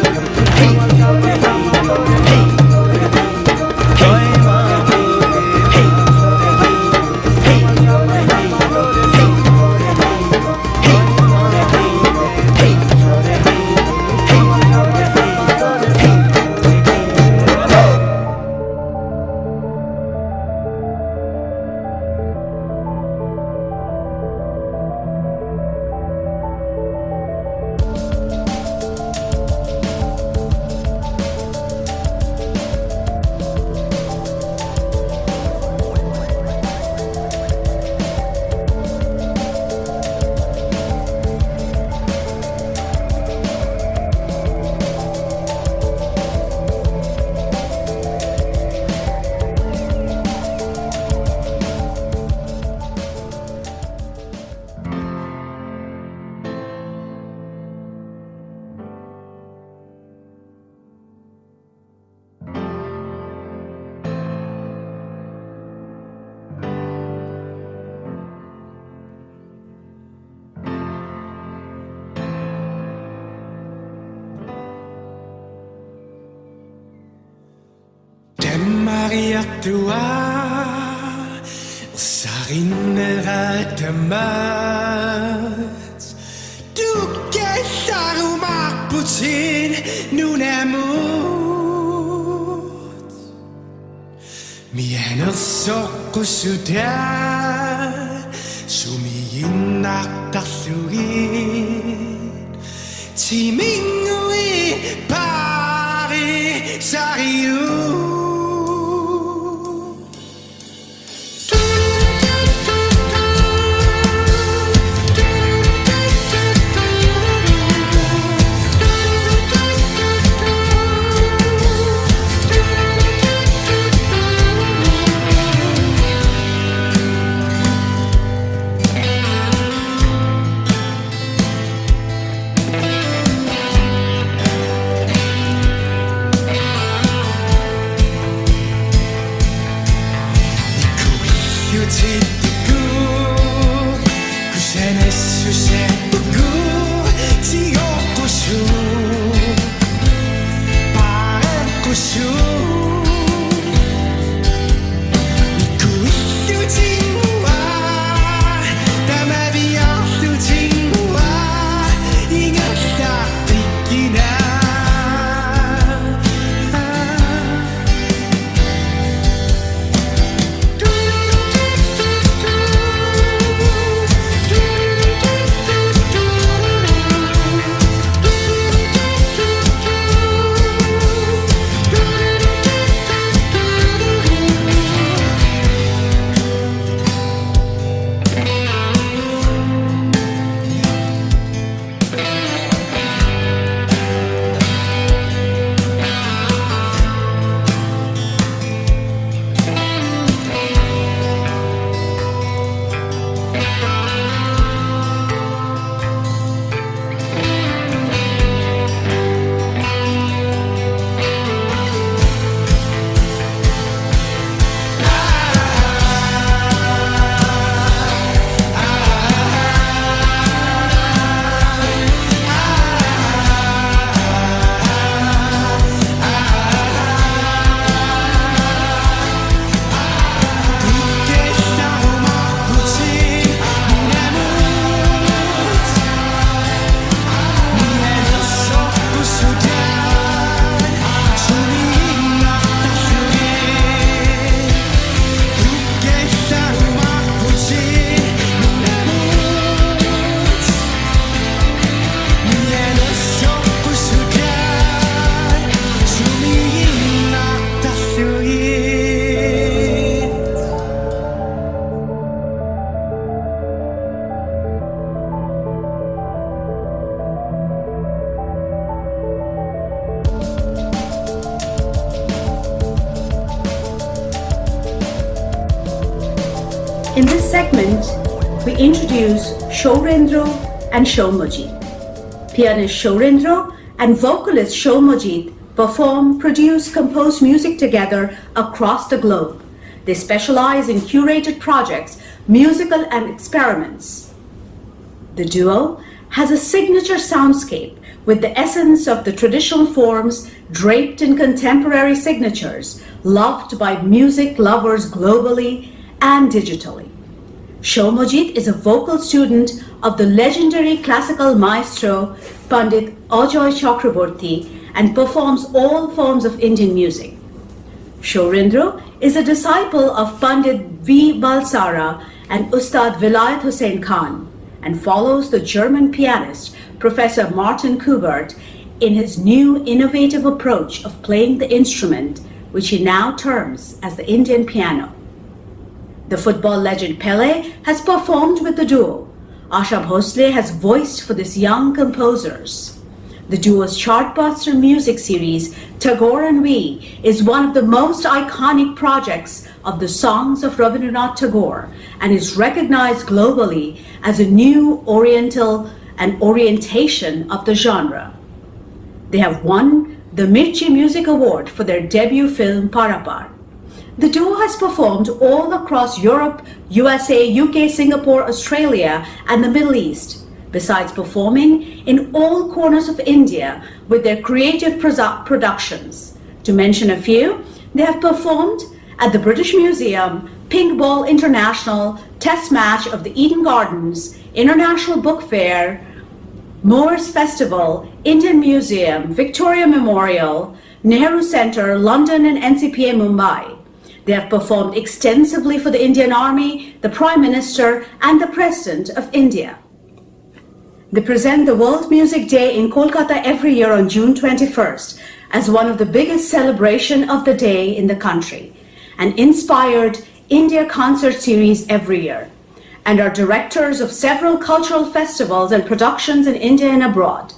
Maria tua sarinnerat mat Du gæster umak putin nun mot Mianer sokkusuda Soumyajit-Sourendro Timingui pari sariu In this segment, we introduce Sourendro and Soumyajit. Pianist Sourendro and vocalist Soumyajit perform, produce, compose music together across the globe. They specialize in curated projects, musical and experiments. The duo has a signature soundscape with the essence of the traditional forms draped in contemporary signatures, loved by music lovers globally and digitally. Soumyajit is a vocal student of the legendary classical maestro Pandit Ajoy Chakraborty and performs all forms of Indian music. Sourendro is a disciple of Pandit V. Balsara and Ustad Vilayat Hussain Khan and follows the German pianist Professor Martin Kubert in his new innovative approach of playing the instrument, which he now terms as the Indian piano. The football legend Pele has performed with the duo. Asha Bhosle has voiced for these young composers. The duo's chartbuster music series, Tagore and We, is one of the most iconic projects of the songs of Rabindranath Tagore and is recognized globally as a new Oriental and orientation of the genre. They have won the Mirchi Music Award for their debut film Parapar. The duo has performed all across Europe, USA, UK, Singapore, Australia, and the Middle East, besides performing in all corners of India with their creative productions. To mention a few, they have performed at the British Museum, Pink Ball International, Test Match of the Eden Gardens, International Book Fair, Moors Festival, Indian Museum, Victoria Memorial, Nehru Centre, London and NCPA Mumbai. They have performed extensively for the Indian Army, the Prime Minister and the President of India. They present the World Music Day in Kolkata every year on June 21st as one of the biggest celebration of the day in the country, an inspired India concert series every year, and are directors of several cultural festivals and productions in India and abroad.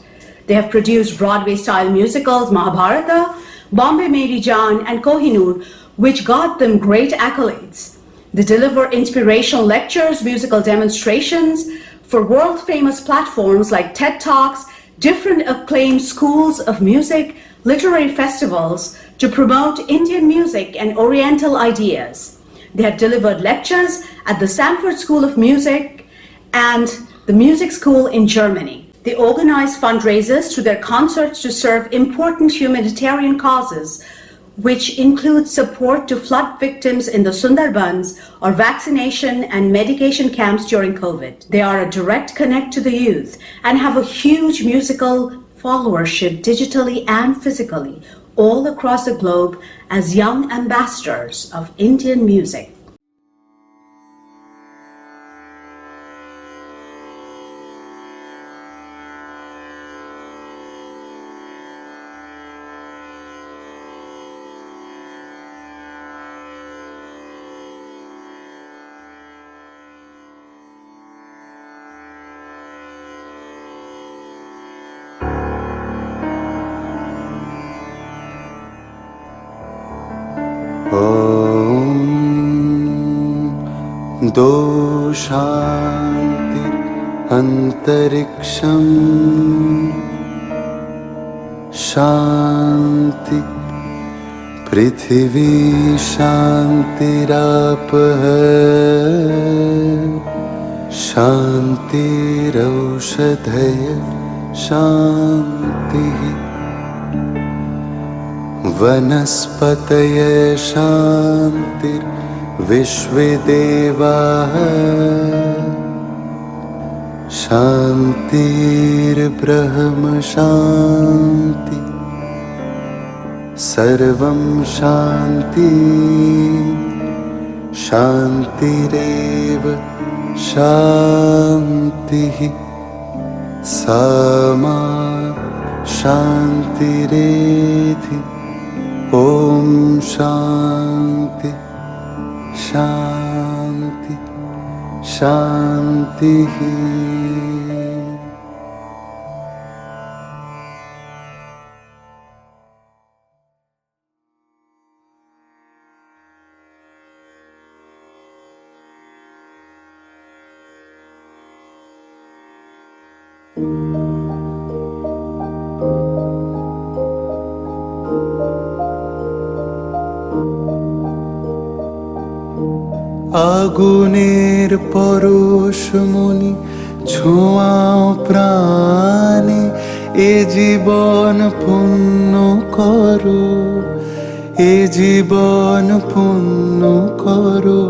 They have produced Broadway-style musicals Mahabharata, Bombay Meri Jaan and Kohinoor, which got them great accolades. They deliver inspirational lectures, musical demonstrations for world-famous platforms like TED Talks, different acclaimed schools of music, literary festivals to promote Indian music and Oriental ideas. They have delivered lectures at the Sanford School of Music and the Music School in Germany. They organize fundraisers through their concerts to serve important humanitarian causes, which include support to flood victims in the Sundarbans or vaccination and medication camps during COVID. They are a direct connect to the youth and have a huge musical followership digitally and physically all across the globe as young ambassadors of Indian music. दो शांति अंतरिक्षम शांति पृथ्वी शांतिराप शांतिरौषधय शांति वनस्पतय शांतिर विश्वेदेवाः शांतिर्ब्रह्म शांति सर्वं शांति शांतिरेव शांतिः सामा शांतिरेधि ॐ शांति शांति शांतिः আগুনের পরশমণি ছোঁয়াও প্রাণে এ জীবন পূর্ণ করো, এ জীবন পূর্ণ করো,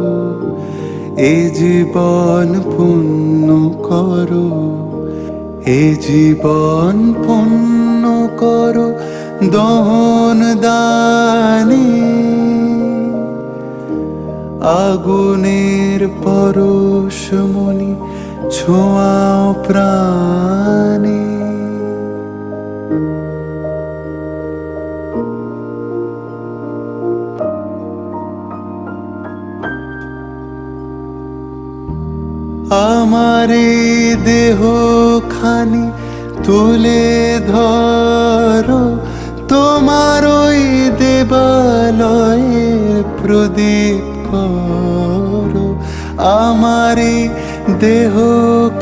এ জীবন পূর্ণ করো, এ জীবন পূর্ণ করো দহন দানে। আগুনের পরশমণি ছোঁয়াও প্রাণে। আমার এই দেহ খানি তুলে ধরো, তোমার ওই দেবালয়ে প্রদীপ করো। আমার এই দেহ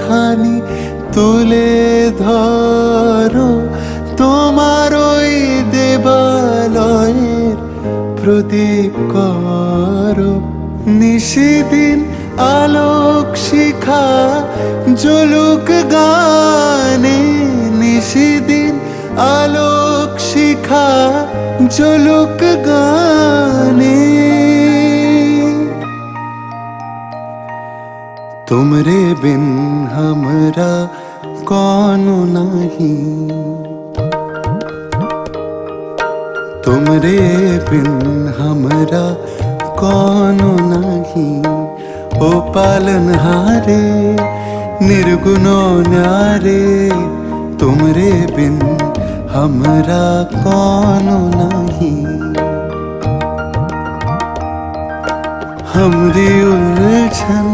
খানি তুলে ধরো, তোমার ওই দেবালয়ের প্রদীপ করো। নিশিদিন আলোক শিখা জ্বলুক গানে, নিশিদিন আলোক শিখা জ্বলুক গানে। तुमरे बिन हमरा कौनो नहीं, तुमरे बिन हमरा कौनो नहीं। ओ पालनहारे निर्गुणो न्यारे, तुमरे बिन हमरा कौनो नहीं। हमरी उलझन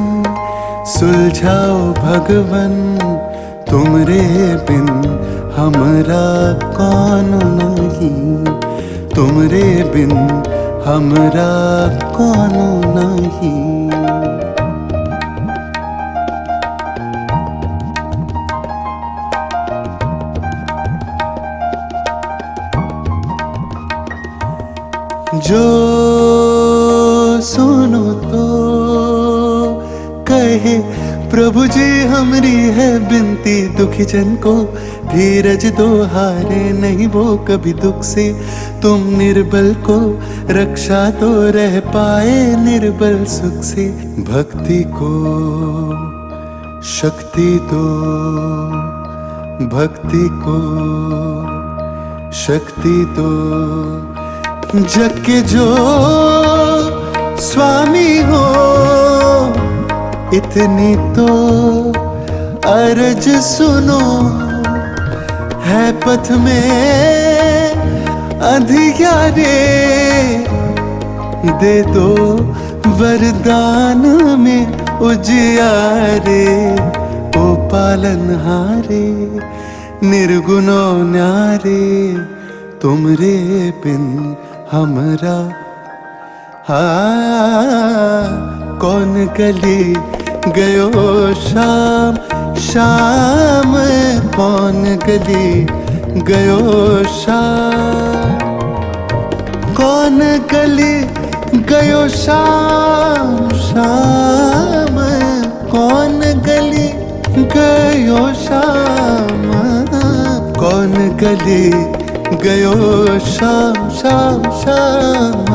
सुलझाओ भगवन, तुमरे बिन हमरा कौनो नहीं, तुमरे बिन हमरा कौनो नहीं। जो सुनो तो कहे प्रभु जी हमरी है बिनती, दुखी जन को धीरज दो, हारे नहीं वो कभी दुख से। तुम निर्बल को रक्षा तो रह पाए निर्बल सुख से। भक्ति को शक्ति दो, भक्ति को शक्ति दो। जग के जो स्वामी हो इतनी तो अर्ज सुनो। है पथ में अंधियारे, दे दो वरदान में उजियारे। ओ पालनहारे निर्गुणो न्यारे, तुमरे बिन हमरा कौन गली गयो शाम शाम, कौन गली गयो शाम, कौन गली गयो शाम शाम, कौन गली गयो शाम, कौन गली गयो शाम शाम शाम,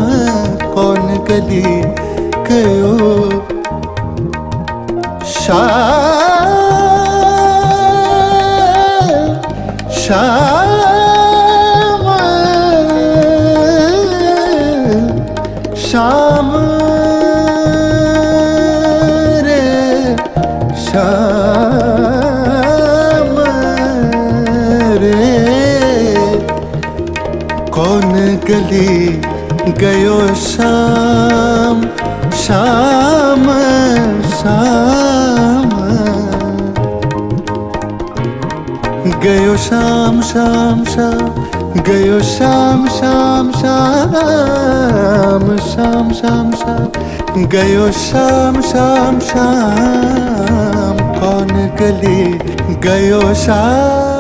कौन गली गयो शाम शाम शाम रे शाम रे। कौन गली गयो शाम शाम शाम, गयो शाम शाम शाम, गयो शाम शाम शाम शाम शाम शाम, गयो शाम शाम शाम, कौन गले गयो शाह